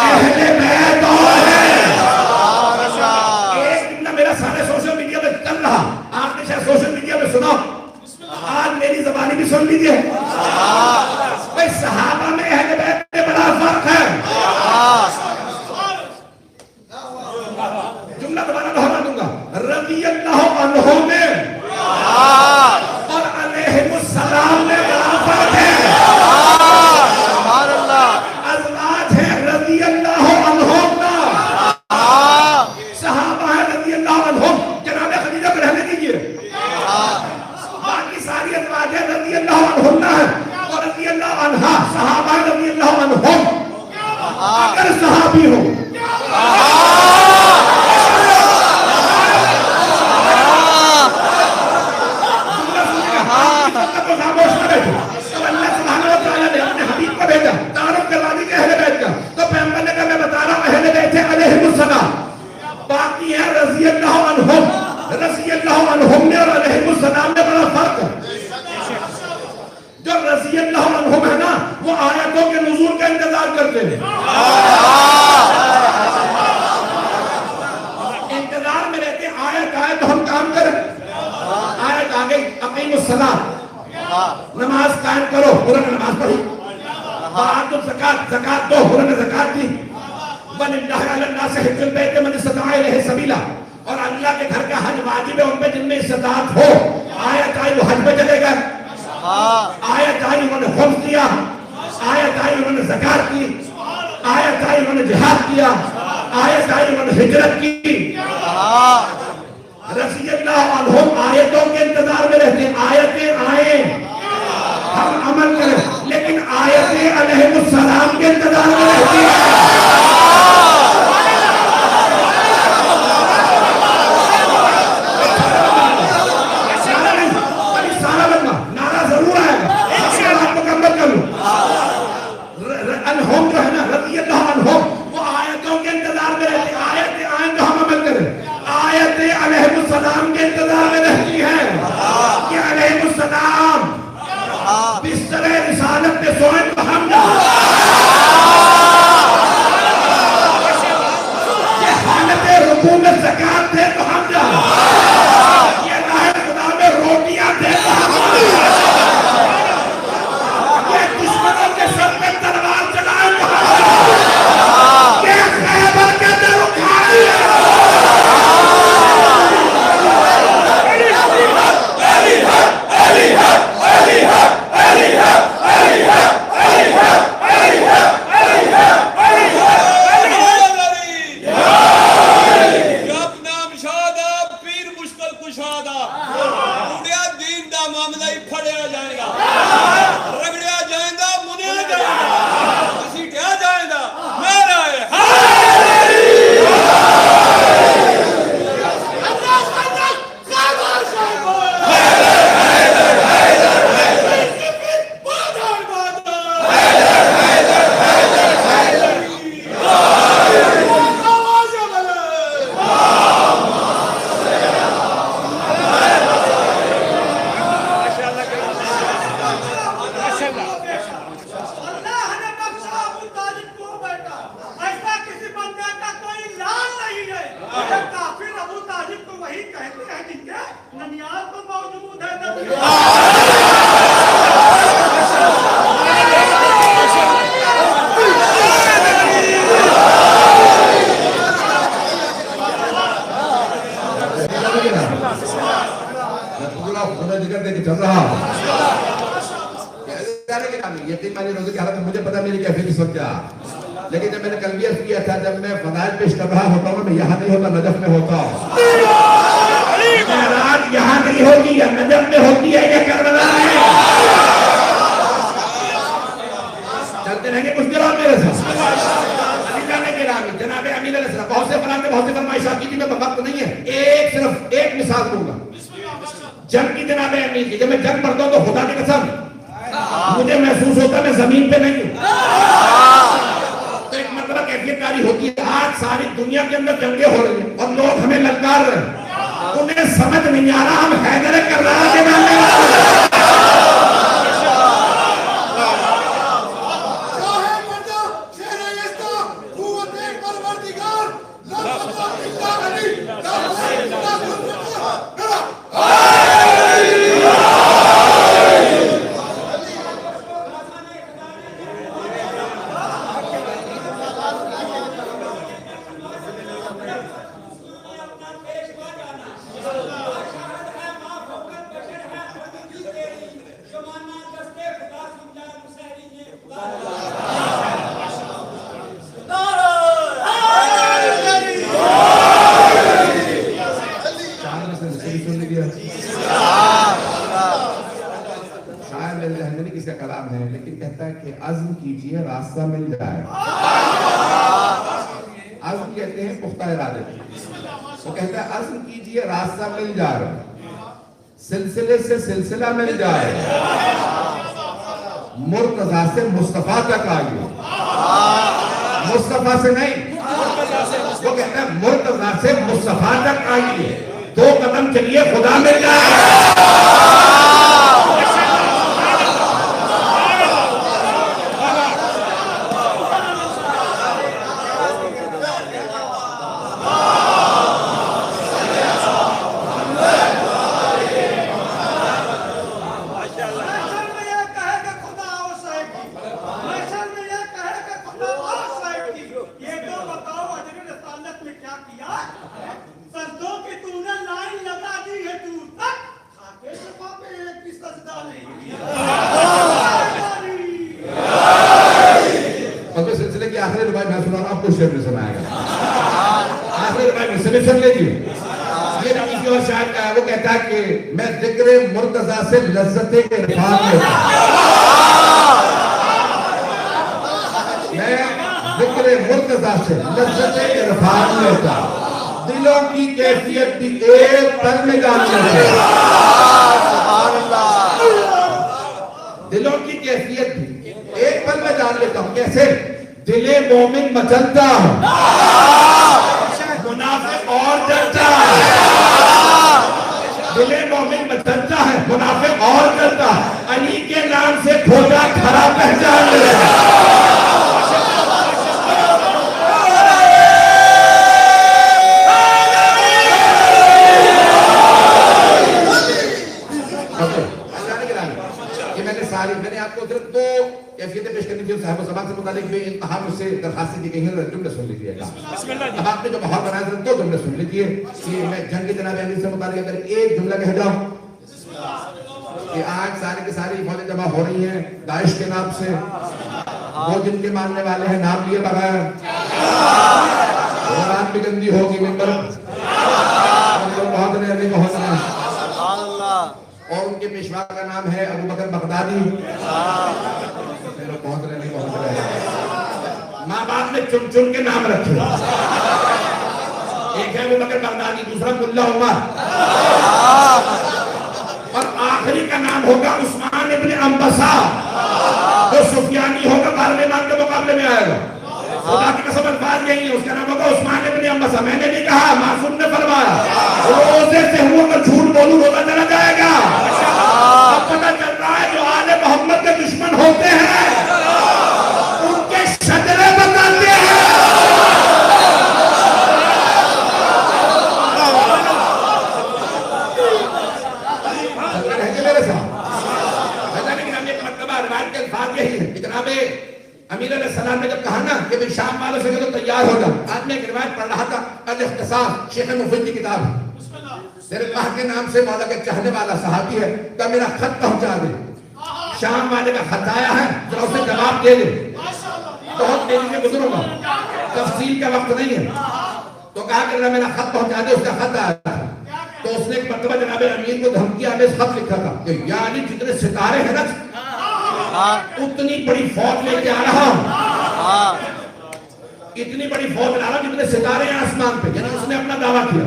اہل بیت اور ہیں۔ ایک جملہ میرا سارے سوشل میڈیا میں چل رہا، آپ نے شاید سوشل میڈیا میں سنا، آج میری زبانی بھی سن لیجئے، بھئی صحابہ میں اہل بیت میں بڑا فرق ہے۔ جملہ دوبارہ دہرا دوں گا، رضی اللہ عنہ میں اور علیہ السلام میں بڑا فرق ہے۔ ازواج ہے رضی اللہ عنہم کا، صحابہ ہے رضی اللہ عنہم، جناب خدیجہ کو رہنے دیجئے، باقی ساری ازواج ہے رضی اللہ عنہم ہے، اور رضی اللہ عنہ صحابہ ہے رضی اللہ عنہم۔ اگر صحابی ہو باقی ہے رضی اللہ عنہم، رضی اللہ عنہم میں اور علیہ السلام میں بڑا فرق ہے۔ جو رضی اللہ عنہم ہے نا وہ آیتوں کے نزول کا انتظار کرتے ہیں، انتظار میں رہتے ہیں، آیت آئے تو ہم کام کریں، آیت آگئی اقیموا الصلاۃ، نماز قائم کرو، انہوں نے نماز پڑھی، وآتوا الزکاۃ، زکات دو، انہوں نے زکات دی، وَلِلَّهِ عَلَى النَّاسِ حِجُّ الْبَيْتِ مَنِ اسْتَطَاعَ إِلَيْهِ سَبِيلًا، اور اللہ کے گھر کا حج واجب ہے ان پہ جن میں استطاعت ہو۔ آیت آئی وہ حج پہ چلے گئے، آیت آئی انہوں نے خمس دیا، آیت آئی انہوں نے زکات کی، آیت آئی انہوں نے جہاد کیا، آیت آئی انہوں نے ہجرت کی۔ رضی اللہ عنہم آیتوں کے انتظار میں رہتے ہیں، آیتیں آئیں ہم عمل کریں، لیکن آیتیں علیہ السلام کے انتظار میں رہتی ہیں۔ سارا لگنا نعرہ ضرور آئے گا، اس کے بعد مکمل کر لوں۔ عنہم جو ہے نا رضی اللہ عنہم وہ آیتوں کے انتظار میں رہتے ہیں، آیتیں آئیں تو ہم عمل کریں، آیتیں علیہ السلام کے انتظار میں رہتی ہیں کہ علیہ السلام بستر رسالت پہ سوئیں تو ہم جا، یہ حالت رکوع میں زکات دے تو ہم جا، یہ راہ خدا میں روٹیاں دے تو ہم جا، یہ دشمنوں کے سر پہ تلوار چلائے تو ہم جا، یہ خیبر کے در اٹھائے۔ لیکن جب میں نے کلبیت کیا تھا، جب میں فضائل پہ اشتباہ ہوتا ہوں، میں یہاں نہیں ہوتا، نجف میں ہوتا ہوں، معراج یہاں نہیں ہوگی، یا نجف میں ہوتی ہے یا کربلا میں۔ چلتے رہیں گے کچھ دیر اور میرے ساتھ۔ جناب امین علیہ السلام بہت سے فرماتے، بہت سے فرمائشات کی تھی، میں وقت نہیں ہے، صرف ایک مثال دوں گا جنگ کی۔ جناب امین کی جب میں جنگ پڑھتا ہوں تو خدا کی قسم مجھے محسوس ہوتا ہے میں زمین پہ نہیں ہوں، تو ایک مرتبہ کیفیت کاری ہوتی ہے۔ آج ساری دنیا کے اندر جنگیں ہو رہی ہیں اور لوگ ہمیں للکار رہے ہیں، انہیں سمجھ نہیں آ رہا ہم حیدر کرار کے نام میں میرے ذہن میں نہیں کس کا کلام ہے، لیکن کہتا ہے کہ عزم کیجئے راستہ مل جائے. عزم کہتے ہیں پختہ ارادے. وہ کہتا ہے عزم کیجئے راستہ مل جائے، سلسلے سے سلسلہ مل جائے، مرتضیٰ سے مصطفیٰ تک آئیے. مصطفیٰ سے نہیں، وہ کہتا ہے مرتضیٰ سے مصطفیٰ تک آئیے، 2 قدم چلیے خدا مل جائے. وہ کہتا ہے کہ میں ذکر مرتضیٰ سے لذت عرفان لیتا، میں ذکر مرتضیٰ سے لذت عرفان لیتا، دلوں کی کیفیت بھی ایک پل میں جان لیتا. دلوں کی کیفیت بھی ایک پل میں جان لیتا ہوں. کیسے؟ دل مومن مچلتا ہوں، منافق اور ڈرتا ہے. دل مومن مچلتا ہے، منافق اور ڈرتا ہے. علی کے نام سے کھوجا کھڑا پہچان لیتا. میں نے آپ کو صرف 2 کیفیتیں پیش کرنی تھی صاحب و زبان سے متعلق بھی انتہا مجھ سے درخواست کی گئی ہے. جملے سن لیجیے گا. اب آپ نے جو ماحول بنایا صرف 2 جملے سن لیجیے کہ میں جنگ جناب امیر سے متعلق اگر ایک جملہ کہہ جاؤں کہ آج سارے کے ساری فوجیں جمع ہو رہی ہیں داعش کے نام سے، وہ جن کے ماننے والے ہیں نام لیے بغیر، رات بھی گندی ہوگی ممبر بہت رہے بہت رہے، اور ان کے پیشوا کا نام ہے ابو بکر بغدادی. پہنچ رہے نہیں پہنچ رہے. ماں باپ نے چن چن کے نام رکھے. ایک ہے ابو بکر بغدادی، دوسرا ملا عمر، اور آخری کا نام ہوگا عثمان ابن انبسا. جو سفیانی ہوگا بارہویں امام کے مقابلے میں آئے گا. خدا کی قسم الفاظ یہی ہے، اس کا نام ہوگا عثمان ابن انبسا. میں نے نہیں کہا، معصوم نے فرمایا. روزے سے ہوا تو جھوٹ بولوں روزہ چلا جائے گا. اب پتہ چل رہا ہے جو آل محمد کے دشمن ہوتے ہیں ان کے شجرے بتاتے ہیں. میرے ساتھ ایک مرتبہ روایت کے الفاظ یہی ہے. جناب امیر علیہ السلام نے جب کہا نا کہ بھی شام والوں سے تو تیار ہو جا. آج میں ایک روایت پڑھ رہا تھا، الاختصار شیخ مفید کی کتاب ہے. میرے اللہ کے نام سے مولا کا چاہنے والا صحابی ہے، کہ میرا خط پہنچا دے. شام والے کا خط آیا ہے، ذرا اسے جواب دے دے. بہت تیزی سے گزروں گا، تفصیل کا وقت نہیں ہے. تو کہا کہ میرا خط پہنچا دے. اس کا خط آیا تھا تو اس نے ایک مرتبہ جناب امیر کو دھمکی آمیز خط لکھا تھا کہ یعنی جتنے ستارے ہیں نا اتنی بڑی فوج لے کے آ رہا ہوں، اتنی بڑی فوج لا رہا ہوں جتنے ستارے ہیں آسمان پہ. یعنی اس نے اپنا دعویٰ کیا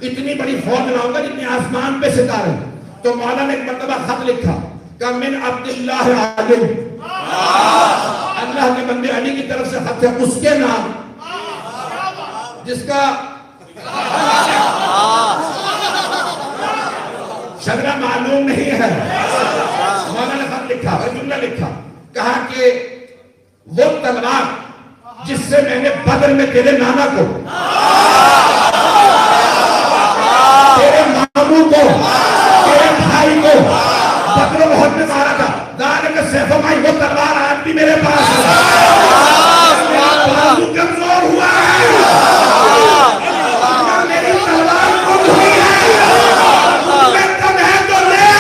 اتنی بڑی فوج لاؤں گا جتنے آسمان پہ ستارے. تو مولا نے ایک مرتبہ خط لکھا کہ من عبداللہ عالم، اللہ کے بندے علی کی طرف سے خط ہے اس کے نام جس کا شجرہ معلوم نہیں ہے. مولا نے خط لکھا اور جملہ لکھا، کہا کہ وہ تلوار جس سے میں نے بدر میں تیرے نانا کو، تیرے ماموں کو، تیرے بھائی کو بدر احد میں مارا تھا، ذالک سیف مائی، وہ تلوار آج بھی میرے پاس ہے. بازو کمزور ہوا ہے، میری تلوار کم ہوئی ہے. میں کم ہے تو لے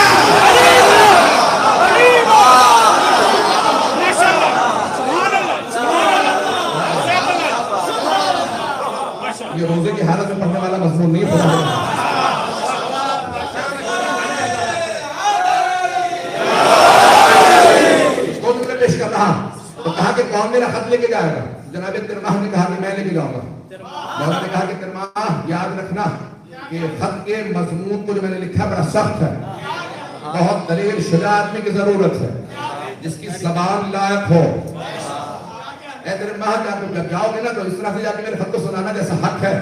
کہا کہ کون میرا خط لے کے جائے گا؟ جناب ترماہ نے کہا کہ میں لے کے جاؤں گا۔ مولا نے کہا کہ ترماہ یاد رکھنا کہ خط کے مضمون کو جو میں نے لکھا بڑا سخت ہے، بہت دلیل شجاع آدمی کی ضرورت ہے جس کی زبان لائق ہو۔ اے ترماہ جب جاؤ گے نا تو اس طرح سے جا کے میرے خط کو سنانا جیسا حق ہے۔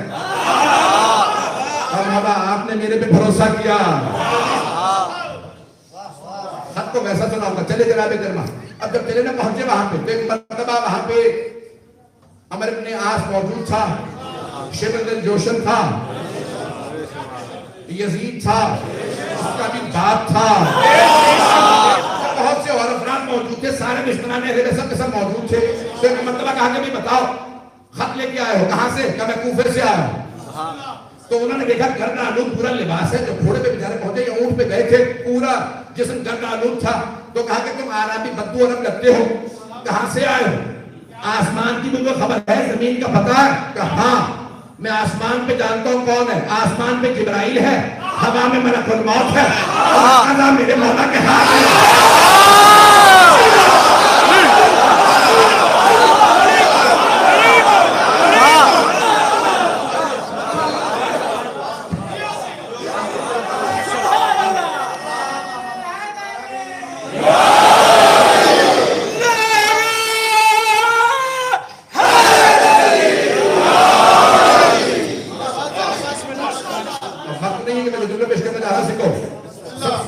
مرحبا، آپ نے میرے پہ بھروسہ کیا، خط کو ویسا سناؤں گا۔ چلے جناب ترماہ، اب جب چلے نہ پہنچے وہاں پہ تو ایک مرتبہ وہاں پہ عمر ابن عاص موجود تھا، شبر بن جوشن تھا، یزید تھا، اس کا بھی باپ تھا، بہت سے اور افراد موجود تھے، سارے دشمنان اہل سب کے سب موجود تھے۔ تو ایک مرتبہ کہا کہ بھی بتاؤ خط لے کے آئے ہو کہاں سے؟ کہ میں کوفے سے آیا ہوں۔ تو انہوں نے دیکھا گرد آلود پورا لباس ہے، جو گھوڑے پہ بیچارے پہنچے یا اونٹ پہ گئے تھے، پورا جسم گرد آلود تھا۔ تو کہا کہ تم آرابی بدبو عرب لگتے ہو، کہاں سے آئے ہو؟ آسمان کی مجھے خبر ہے، زمین کا پتہ ہے؟ کہ ہاں میں آسمان پہ جانتا ہوں کون ہے، آسمان پہ جبرائیل ہے، ہوا میں ملک الموت ہے، اور قضا میرے مولا کے ہاتھ ہے۔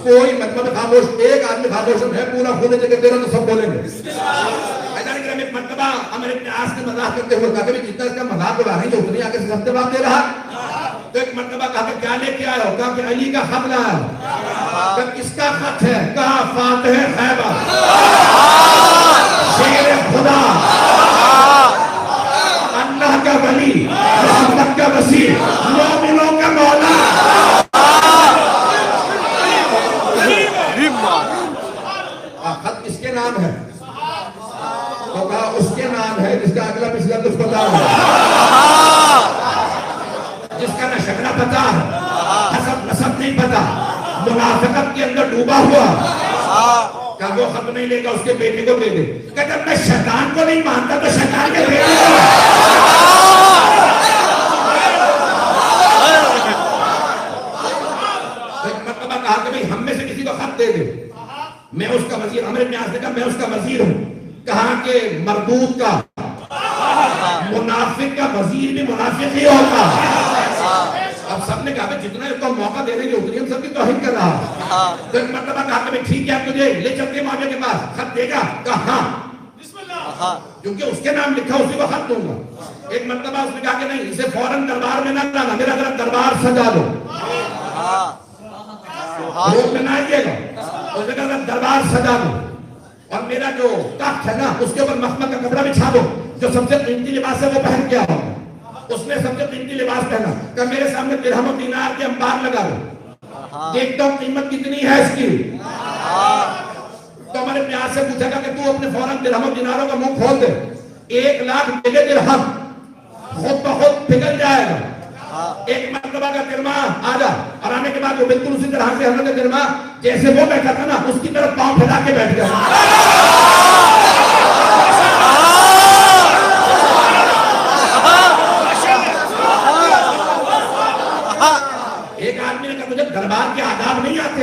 کوئی مطلب خاموش، ایک آدمی خاموش ہے، پورا ہونے جگہ دے رہا تو سب بولیں گے۔ ایسا نہیں کہ ایک مرتبہ عمر ابن عاص نے مذاق کرتے ہوئے کہا کہ جتنا اس کا مذاق اڑا رہی ہے اتنی آگے سے سب جواب دے رہا۔ تو ایک مرتبہ کہا کہ کیا لے کے آئے ہو؟ کہا کہ علی کا خط لایا ہوں۔ کہ کس کا خط ہے؟ کہا فاتح خیبر، شیر خدا، اللہ کا ولی، رحمت کا وسیع، مومنوں کا مولا۔ خط کس کے نام ہے؟ تو کہا اس کے نام ہے جس کا اگلا پچھلا کچھ پتا ہے، جس کا نہ شکلہ پتا ہے، حسب نسب نہیں پتا، منافقت کے اندر ڈوبا ہوا۔ کہا وہ خط نہیں لے گا، اس کے بیٹے کو دے دے۔ کہ جب میں شیطان کو نہیں مانتا تو شیطان کے بیٹے کو۔ ایک مرتبہ کہا کہ بھئی ہم میں سے کسی کو خط دے دے، میں اس کا وزیر۔ عمر ابن عاص نے کہا میں اس کا وزیر ہوں۔ کہا کہ مردود کا، منافق کا وزیر بھی منافق ہی ہوتا۔ اب سب نے کہا کہ جتنا اس کو موقع دے دیں گے اتنی ہم سب کی توہین کر رہا۔ تو ایک مرتبہ کہا کہ ٹھیک ہے تجھے لے چلتے ہیں معاویہ کے پاس، خط دے گا؟ کہا ہاں، کیونکہ اس کے نام لکھا اسی کو خط دوں گا۔ ایک مرتبہ اس نے کہا کہ نہیں، اسے فوراً دربار میں نہ لانا، میرا ذرا دربار سجا دو، روز میں نہ آئیے گا۔ اس نے کہا دربار سجا دو، اور میرا جو تخت ہے نا اس کے اوپر مخمل کا کپڑا بچھا دو، جو سب سے قیمتی لباس ہے وہ پہن کے آؤ۔ اس نے سب سے قیمتی لباس پہنا، کہ میرے سامنے درہم و دینار کے انبار لگا دو، دیکھتا ہوں قیمت کتنی ہے اس کی۔ تو ہمارے پیار سے پوچھا گا کہ تو اپنے فوراً درہم و دیناروں کا منہ کھول دے، 1,00,000 میرے درہم خود بخود پگھل جائے گا۔ ایک مرتبہ کا ترماہ آجا، اور آنے کے بعد وہ بالکل اسی طرح سے حضرت ترماہ جیسے وہ بیٹھا تھا نا اس کی طرف پاؤں پھیلا کے بیٹھ گیا۔ ایک آدمی نے کہا مجھے دربار کے آداب نہیں آتے؟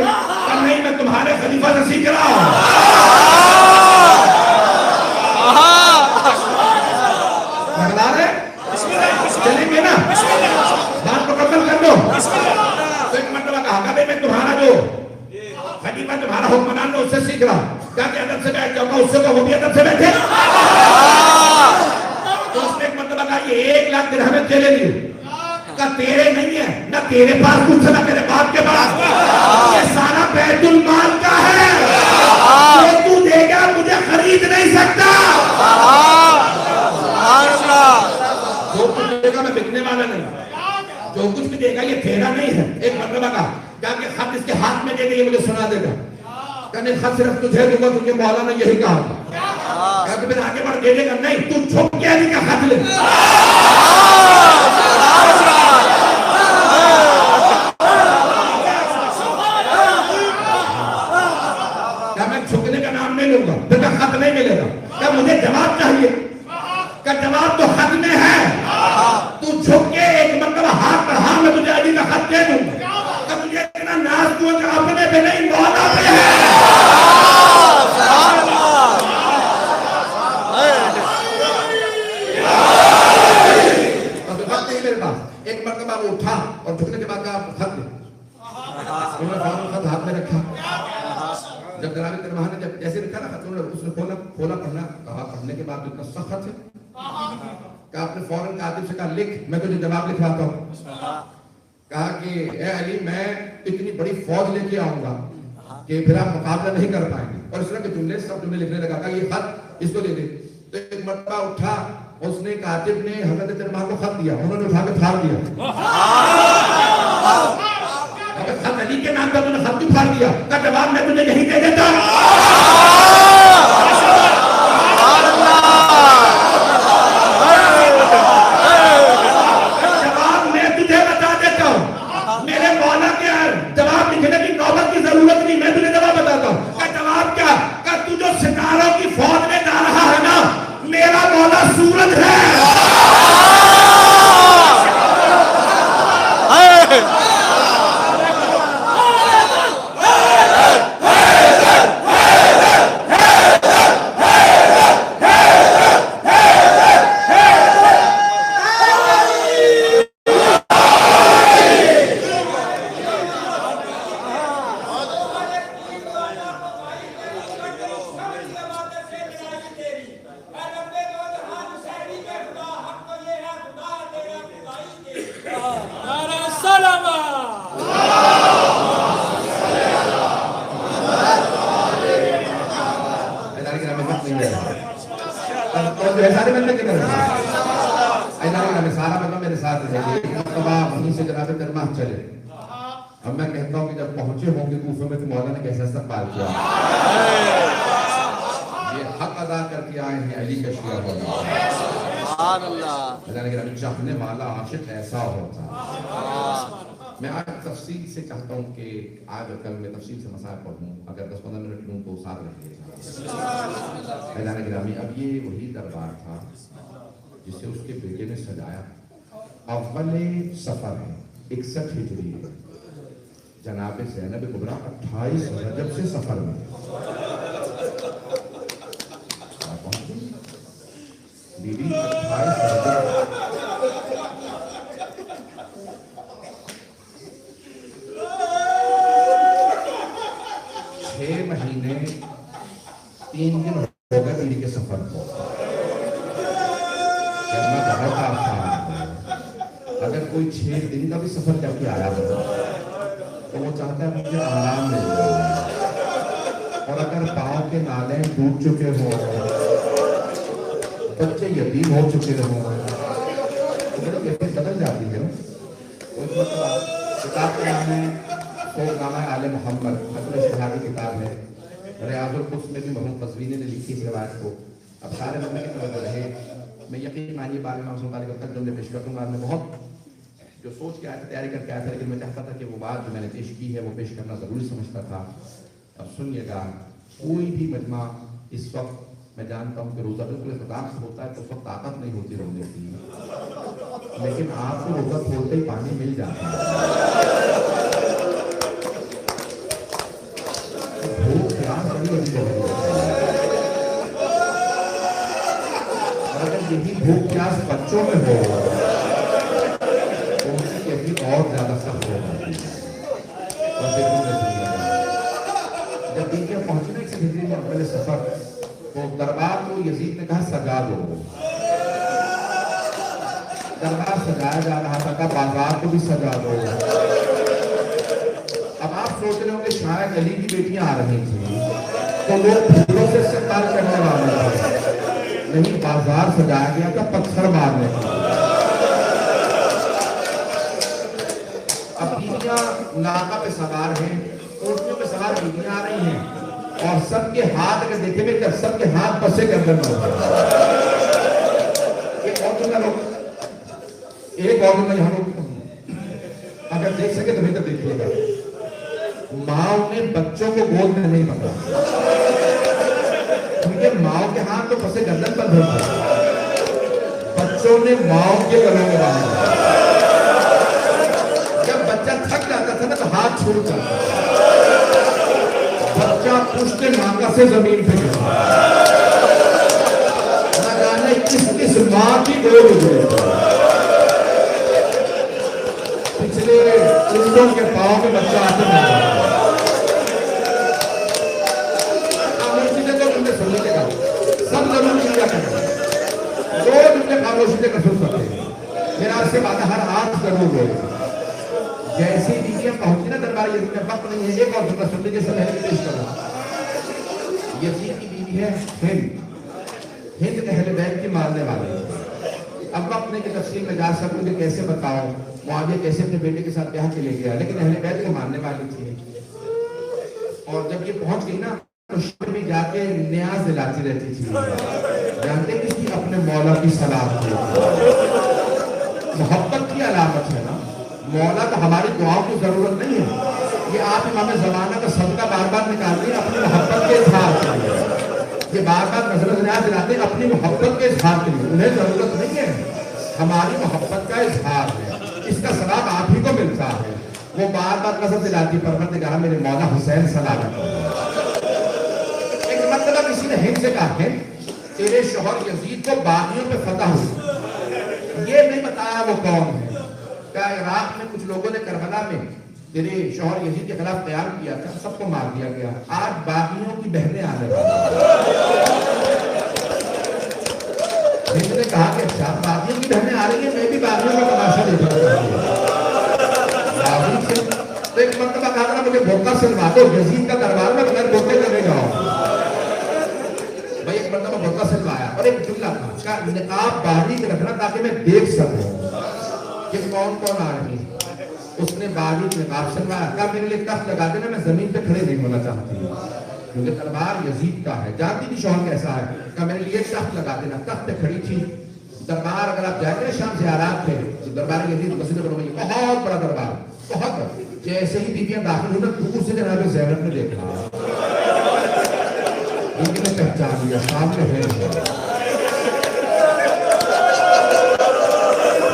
کہ نہیں، میں تمہارے خلیفہ سے سیکھ رہا ہوں۔ چلیں گے نا، بات مکمل کر دو۔ تو ایک مرتبہ کہا کہ میں تمہارا جو خلیفہ تمہارا حکمران اس سے سیکھ رہا، کہا کہ ادب سے بیٹھ جاؤں گا، اس سے تو وہ بھی ادب سے بیٹھے۔ تو اس نے ایک مرتبہ کہا یہ 1,00,000 درہم چلے نہیں، کہا تیرے نہیں ہے، نہ تیرے پاس کچھ نہ تیرے باپ کے پاس، یہ سارا بیت المال کا ہے، جو تو دے گا مجھے خرید نہیں سکتا۔ جو کچھ دے گا میں بکنے والا نہیں، جو کچھ بھی دے گا یہ تیرا نہیں ہے۔ ایک مرتبہ کہا کہ خط اس کے ہاتھ میں دے دے، یہ مجھے سنا دے گا۔ کہنے خط صرف تجھے دوں گا کیونکہ مولا نے یہی کہا تھا۔ کہا کہ پھر آگے بڑھ دے دے گا؟ نہیں، تو چھپ کے علی کا خط لے۔ میں جھکنے کا نام نہیں لوں گا، پھر میں خط نہیں ملے گا. کہا مجھے جواب چاہیے. کہا جواب تو خط میں ہے، تو جھک کے ایک مرتبہ ہاتھ بڑھا، میں تجھے علی کا خط دے دوں. کہا مجھے اتنا ناز کیوں کہ اپنے پہ نہیں مولا پہ ہے. ایک مرتبہ وہ اٹھا اور جھکنے کے بعد کہا خط دے. انہوں نے فوراً خط ہاتھ میں رکھا. جب جناب ترماہ نے جب جیسے رکھا نا خط، اس نے کھولا پڑھنا. کہا پڑھنے کے بعد اتنا سخت خط ہے. کہا آپ نے فوراً کاتب سے کہا لکھ، میں تجھے جواب لکھواتا ہوں. کہا کہ اے علی میں اتنی بڑی فوج لے کے آؤں گا کہ پھر آپ مقابلہ نہیں کر پائیں گے. اور اس طرح کے جملے سب جملے لکھنے لگا. کہا یہ خط اس کو دے دے. تو ایک مرتبہ اٹھا، اس نے کاتب نے حضرت ترماہ کو خط دیا، انہوں نے اٹھا کے پھاڑ دیا. خط علی کے نام پر انہوں نے خط کیوں پھاڑ دیا؟ کا جواب میں تجھے یہی دے دیتا. جواب میں تجھے بتا دیتا ہوں. میرے مولا کے جواب لکھنے کی نوبت کی ضرورت نہیں، میں تجھے جواب بتاتا ہوں. کا جواب کیا؟ کہ تو جو ستاروں کی فوج میں جا رہا ہے نا، میرا مولا سورج ہے. اب میں کہتا ہوں کہ جب پہنچے ہوں گے کوفے میں تو مولا نے کیسا استقبال کیا. یہ حق ادا کر کے آئے ہیں علی کا شیعہ ہونا. سبحان اللہ. چاہنے والا عاشق ایسا ہوتا. میں آج تفصیل سے چاہتا ہوں کہ آج اور کل میں تفصیل سے مسائل پڑھوں. اگر 10-15 منٹ لوں تو ساتھ رکھیے گا. گرامی اب یہ وہی دربار تھا جسے اس کے بیٹے نے سجایا. اول سفر ہے 61 ہجری. جناب زینب کبریٰ 28 رجب سے سفر میں. بی بی 28 رجب. 6 مہینے 3 دن ہو گئے بیوی کے سفر کو. بہت آسان ہے. اگر کوئی 6 دن کا بھی سفر کر کے آیا ہوگا تو وہ چاہتا ہے مجھے آرام مل جائے. اور اگر پاؤں کے نالے ٹوٹ چکے ہوں، بچے یتیم ہو چکے ہوں، تو بدل جاتی ہے. کتاب کا نام ہے سوگنامہ آل محمد، اصل اشتہار کی کتاب ہے. ریاض القدس میں بھی محمود قزوینی نے لکھی اس روایت کو. اب سارے ممبر کی طرف رہے. میں یقین مانیے بارے میں متعلق تک جملے پیش کر دوں گا. میں بہت جو سوچ کے آیا تھا، تیاری کر کے آیا تھا، لیکن میں چاہتا تھا کہ وہ بات جو میں نے پیش کی ہے وہ پیش کرنا ضروری سمجھتا تھا. اب سنیے گا. کوئی بھی مجمع اس وقت میں جانتا ہوں کہ روزہ بالکل اختتام سے ہوتا ہے تو اس وقت طاقت نہیں ہوتی روزے کی، لیکن آپ کو روزہ کھولتے ہی پانی مل جاتا ہے. بھوک پیاس بڑی بڑی ہوتی ہے. اگر یہی بھوک پیاس بچوں میں ہو تو ان کی کیفیت اور زیادہ سخت ہو جاتی ہے. جب بیٹیاں پہنچنے سے ہجری میں اپنے سفر تو دربار کو یزید نے کہا سجا دو. دربار سجایا جا رہا تھا، بازار کو بھی سجا دو. اب آپ سوچ رہے ہوں کہ شاید علی کی بیٹیاں آ رہی تھیں تو لوگ پھولوں سے استقبال کرنے والے تھے. نہیں، بازار سجایا گیا تھا پتھر مارنے کا. اب بیویاں ناقہ پہ سوار ہیں، اونٹوں پہ سوار بیویاں آ رہی ہیں، اور سب کے ہاتھ اگر دیکھیں گے جب سب کے ہاتھ بسے کے اندر میں ہوتے ہیں. ایک اور میں یہاں اگر دیکھ سکے تو بہتر دیکھیے گا. ماں نے بچوں کو گود میں نہیں پکڑا. جہاں تو پسے گردن پر دھرتے، بچوں نے ماؤں کے گلوں میں باندھا۔ جب بچہ تھک جاتا تھا نا تو ہاتھ چھوڑ جاتا، بچہ پشت مانگا سے زمین پہ گرا، نہ جانے کس ماں کی گود گزرے، پچھلے اونٹوں کے پاؤں میں بچہ آتے نہیں۔ سب ضرور کیا کریں، دو جملے خاموشی سے کر سکتے ہیں، میرا آپ سے بات ہر آنکھ ضرور ہوئے۔ جیسی بیویاں پہنچی نا دربار یزید میں، وقت نہیں ہے، ایک اور جملہ سننے جیسے میں نے پیش کرا۔ یزید کی بیوی ہے ہند اہل بیت کی ماننے والی۔ اب وقت نہیں کہ تفصیل میں جا سکوں کہ کیسے بتاؤں معاویہ کیسے اپنے بیٹے کے ساتھ بیاہ کے لے گیا، لیکن اہل بیت کو ماننے والی تھی۔ اور جب یہ پہنچ گئی نا تو شہر میں جا کے نیاز دلاتی رہتی تھی، جانتے کس کی؟ اپنے مولا کی سلام کی۔ محبت کی علامت ہے نا، مولا تو ہماری دعاؤں کی ضرورت نہیں ہے، یہ آپ امام زمانہ کا صدقہ بار بار نکالتے ہیں اپنی محبت کے اظہار کے لیے، یہ بار بار نظر نیاز دلاتے ہیں اپنی محبت کے اظہار کے لیے، انہیں ضرورت نہیں ہے، ہماری محبت کا اظہار ہے، اس کا ثواب آپ ہی کو ملتا ہے۔ وہ بار بار نظر دلاتی، پروردگار میرے مولا حسین سلامت ہو۔ ایک مرتبہ کسی نے ہند سے کہا ہے تیرے شوہر یزید کو باغیوں پہ فتح ہوئی، یہ نہیں بتایا وہ کون ہے، کہا عراق میں کچھ لوگوں نے کربلا میں تیرے شوہر یزید کے خلاف قیام کیا تھا، سب کو مار دیا گیا، آج باغیوں کی بہنیں آنے والی۔ ہند نے کہا کہ اچھا باغیوں کی بہنیں آ رہی ہیں، میں بھی باغیوں کا تماشا دیکھنا چاہوں۔ تو ایک مرتبہ کہا تھا مجھے برقع سلوا دو، یزید کا دربار میں بغیر برقعے کرنے جاؤ۔ بھائی ایک مرتبہ برقع سلوایا اور ایک جملہ تھا کہ نقاب باریک رکھنا تاکہ میں دیکھ سکوں کہ کون کون آ رہی ہے۔ اس نے باریک نقاب سلوایا، کہا میرے لیے تخت لگا دینا، میں زمین پہ کھڑے نہیں ہونا چاہتی ہوں کیونکہ دربار یزید کا ہے، جانتی تھی شوہر کیسا ہے، کہا میرے لیے تخت لگا دینا۔ تخت پہ کھڑی تھی، دربار اگر آپ جائیں گے شام زیارات پہ تو دربار یزید مسجد نبوی میں بہت بڑا دربار، بہت جیسے ہی بیویاں داخل ہونا دور سے جناب زینب نے دیکھا، بیوی نے پہچان لیا سامنے ہے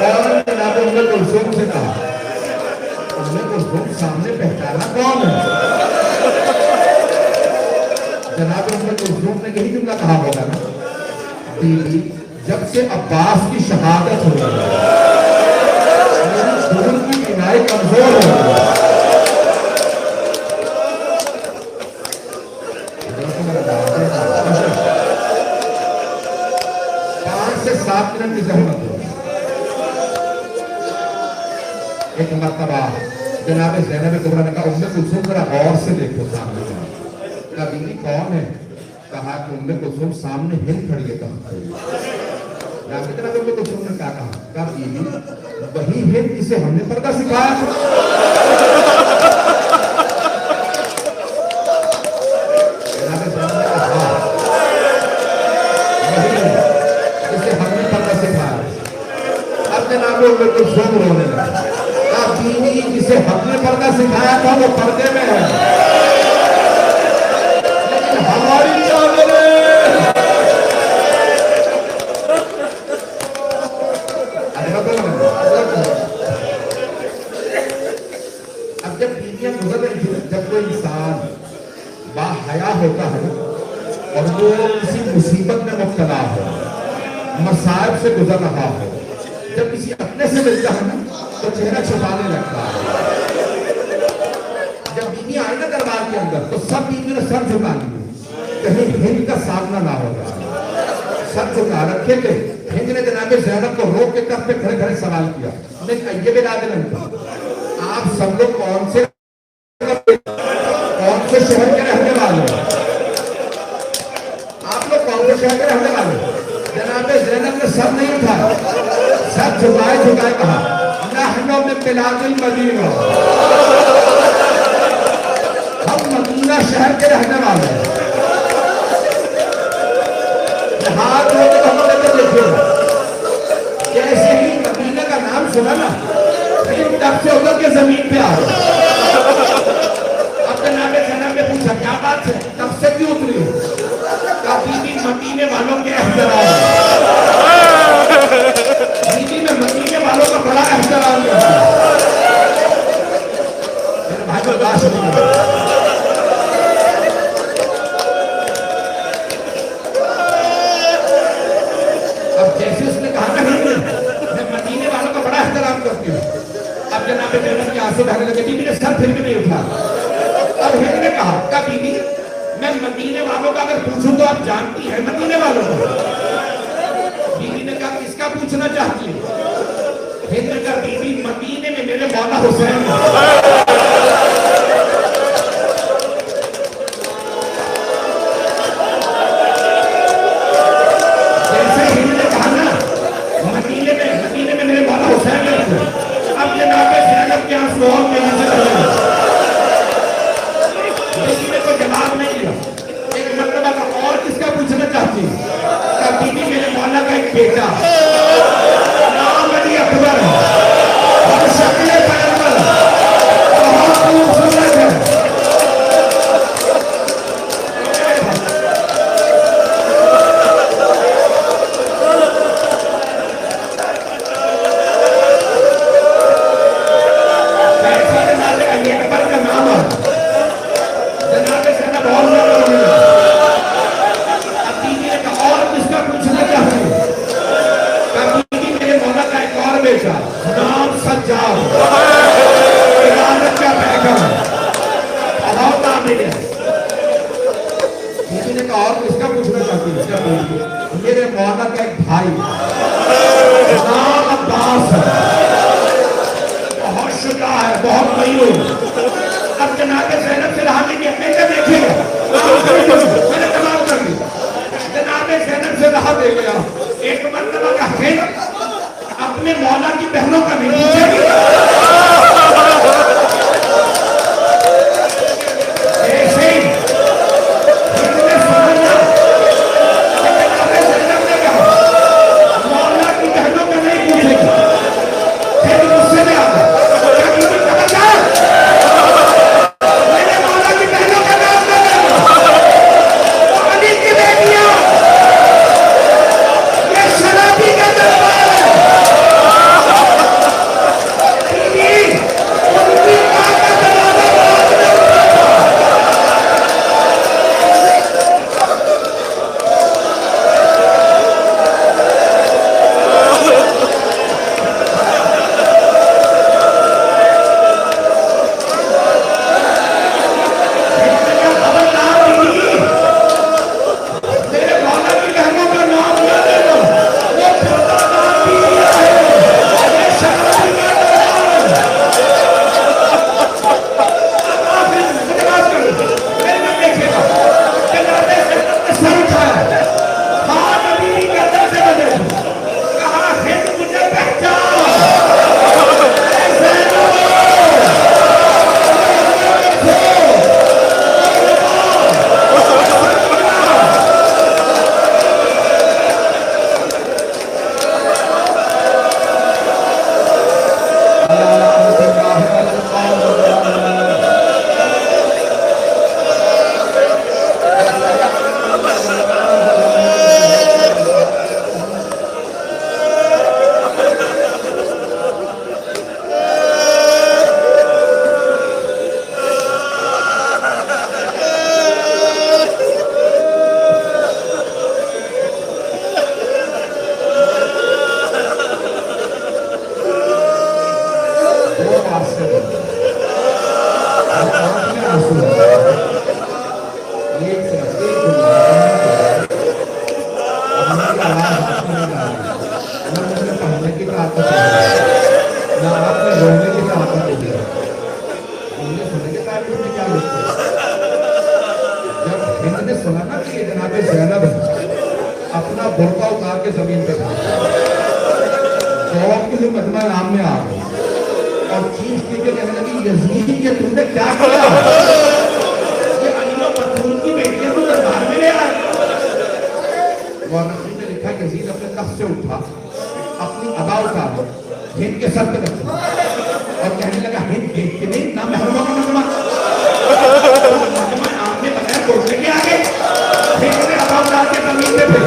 اور جناب ام کلثوم سے کہا، ام کلثوم سامنے پہچانا کون ہے؟ جناب ام کلثوم نے یہی جملہ کہا ہوگا نا، بیوی جب سے عباس کی شہادت ہوئی میری دور کی بینائی کمزور ہو گئی۔ 5 سے 7 منٹ کی زحمت ہو۔ ایک مرتبہ جناب زینب کبریٰ نے کہا ام کلثوم ذرا غور سے دیکھو سامنے، کہا بیوی کون ہے؟ کہا کہ ام کلثوم سامنے ہند کھڑی ہے، جناب ام کلثوم نے کہا کہا بیوی وہی ہند جسے ہم نے پردہ سکھایا تھا۔ جناب زینب نے کہا وہی جسے ہم نے پردہ سکھایا۔ اب جناب ام کلثوم رونے لگا، کہا بیوی جسے ہم نے پردہ سکھایا تھا وہ پردے میں ہے، لیکن ہماری اب جب بیویاں گزر رہی تھی، جب کوئی انسان با حیا ہوتا ہے اور وہ کسی مصیبت میں مبتلا ہو، مصائب سے گزر رہا ہو، جب کسی اپنے سے ملتا ہے نا تو چہرہ چھپانے لگتا ہے۔ جب بیوی آئی نا دربار کے اندر تو سب بیوی نے سر جھکا لیے، کہیں ہند کا سامنا نہ ہو جائے، سر جھکا رکھے تھے۔ ہند نے جناب زینب کو روک کے تخت پہ کھڑے کھڑے سوال کیا، میں کہیے بلا دے آپ سب لوگ کون سے شہر کے رہنے والے ہیں؟ آپ لوگ کون سے شہر کے رہنے والے ہیں؟ جناب زینب نے سر نہیں اٹھایا، سر جھکائے جھکائے کہا نحن من بلاد المدینہ، ہم مدینہ شہر کے رہنے والے ہیں۔ ہاتھ ہو کے ہم نے دیکھے جیسے ہی مدینہ کا نام سنا نا پھر تب سے ادھر کے زمین پہ آ رہا۔ اب جناب زینب نے پوچھا کیا بات ہے، تب سے کیوں اتری ہو؟ کہا بیوی مدینے والوں احترام ہے، بیوی میں مدینے والوں کا بڑا احترام کرتی ہے۔ میرے بھائی برداشت نہیں کرتا۔ اب جیسے اس نے کہا نا میں مدینے والوں کا بڑا احترام کرتی ہوں، اب جناب زینب کے آنسو بہنے لگے، بیوی نے سر پھر بھی نہیں اٹھا۔ اب ہند نے کہا کہ بیوی میں مدینے والوں کا اگر پوچھوں تو آپ جانتی ہیں مدینے والوں کو؟ بیوی نے کہا کس کا پوچھنا چاہتی ہے؟ ہند نے کہا بیوی مدینے میں میرے مولا حسین جیسے ہند نے کہا نا مدینے میں میرے مولا حسین ہے، اب جناب زینب کے آنسو اور میں نظر آ رہے ہیں۔ بیوی نے کوئی جواب نہیں دیا۔ ایک مرتبہ کا اور کس کا پوچھنا چاہتی ہے؟ کہ بیوی میرے مولا کا ایک بیٹا نام علی اکبر اور شکل پیغمبر بہت خوبصورت ہے۔ کیسے جناب علی اکبر کا نام ہے، جناب زینب اور نام ہے۔ اب بیوی نے کہا اور کس کا پوچھنا چاہتی ہے؟ بیٹا نام سجاد عبادت کا بیگم بہت عامل ہے۔ بیوی نے کہا اور کس کا پوچھنا چاہتی ہے؟ میرے مولا کا ایک بھائی نام عباس ہے، بہت شجاع ہے، بہت غیور۔ اب جناب زینب سے رہا نہیں کہ بیٹا دیکھے گا، میں نے تمام کر دی۔ جناب زینب سے رہا دے گیا۔ ایک مرتبہ کا ہند اپنے مولا کی بہنوں کا بھی نیچے گیا۔ ایسے ہی ہند نے سمجھا کہ جناب زینب نے کہا مولا کی بہنوں کا نہیں پوچھے گی۔ پھر غصے میں آ گیا، کیا بیوی خبردار میرے مولا کی بہنوں کا نام نہ لینا، وہ علی کی بیٹیاں، یہ شرابی کا دربار ہے۔ اپنا برقع اتار کے زمین پہ تھا، چوک کے مجمع نام میں آ گئی اور چیز کے کہنے لگی یزید کہ تم نے کیا کیا؟ یہ علی و مطلوب کی بیٹیاں تو دربار میں لے آئے۔ مورخین نے لکھا یزید اپنے تخت سے اٹھا، اپنی ابا اتارا، ہند کے سر پہ رکھا اور کہنے لگا ہند دیکھ کے نہیں نہ محرموں کا مجمع مجمع نام میں بغیر بولنے کے آگے ہند نے ابا اتار کے زمین پہ پھر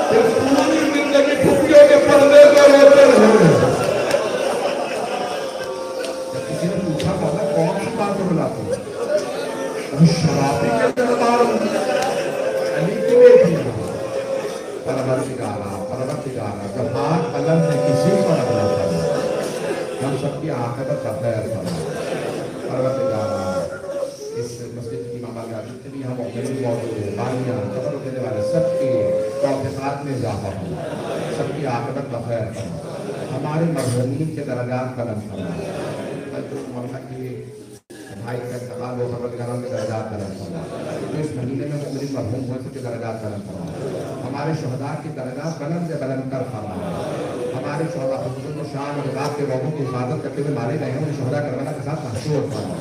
پھر پوری زندگی پھپھیوں کے پردے پہ روتے رہے. جب کسی نے پوچھا مولا کون سی بات کو بلاتے ہیں؟ ابھی شرابی کے دربار علی کیوں تھی؟ پروردگارا جب ہاتھ قلم نے کسی پر اپنا کرنا ہم سب کی عاقبت بخیر کرنا. پروردگارا اس مسجد کی امام باقی جتنے بھی ہم موجود ہیں بالیاں قبر دینے والے سب کے توفیقات میں اضافہ کرنا, سب کی عاقبت بخیر کرنا, ہمارے مرحومین کے درجات بلند کرنا. جو مولانا کے بھائی کا انتقال ہو پروردگارا کے درجات بلند کرنا. جو اس مہینے میں مختلف مرحوم ہوئے سب کے درجات بلند کرنا. ہمارے شہداء کی درجات بلند سے بلند کر فرمانا. ہمارے شہداء حضور و شان اور ذات کے لوگوں کی حفاظت کرتے ہوئے مارے گئے ہیں انہیں شہداء کربلا کے ساتھ محشور فرمانا.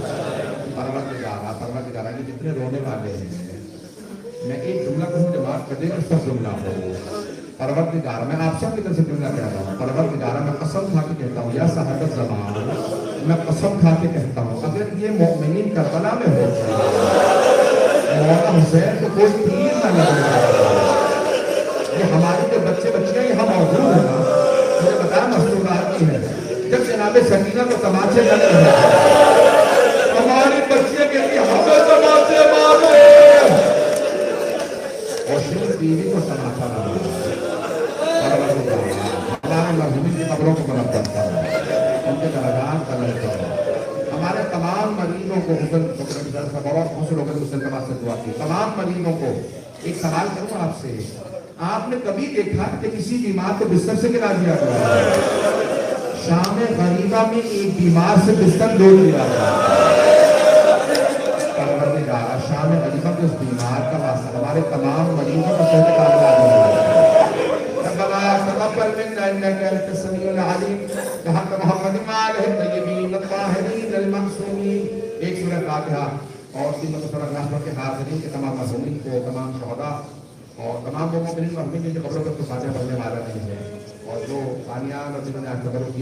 پروردگارا یہ جتنے رونے والے ہیں میں ایک جملہ کہوں جماعت کر دیں اس پر جملہ ہو. پروردگارا میں آپ سب کی طرف سے جملہ کہہ رہا ہوں. پروردگارا میں قسم کھا کے کہتا ہوں یا صاحب زمان میں قسم کھا کے کہتا ہوں اگر یہ مؤمنین کربلا میں ہو مولا حسین کو کوئی تیر نہ لگے. یہ ہمارے جو بچے بچیاں یہاں موجود ہیں نا مجھے بتایا مستورات کی ہے جب جناب سکینہ کو تماچے لگ رہے ہیں ہماری بچیاں کہتی ہیں ہمیں تماچے مارو اور شیر بیوی کو تماچا مارو. ہمارے مرحومین کی قبروں کو بلند کرتا ہے, ان کے درجات بلند کرتا ہے. ہمارے تمام مریضوں کو حسن حسن ہو کر حسن تماچ سے دعا کی. تمام مریضوں کو ایک سوال کروں آپ سے, آپ نے کبھی دیکھا کہ کسی بیمار کو بستر سے گرا دیا گیا؟ شام غریبہ میں ایک بیمار سے بستر دو دیا گیا. پروردگارا شام غریبہ کے اس بیمار کا واسطہ ہمارے تمام مریضوں کا صحت کاملہ دیا. ربنا تقبل منا انك انت السميع العليم بحق محمد وآله الطيبين الطاهرين المعصومين. ایک سورہ فاتحہ اور 3 سورہ اخلاص کے حاضرین کے تمام معصومین کو, تمام شہداء اور تمام وہ مومنین مرحومین جو قبروں پر فاتحہ پڑھنے والا نہیں ہے اور جو قانیان اور جنہوں نے قبروں کی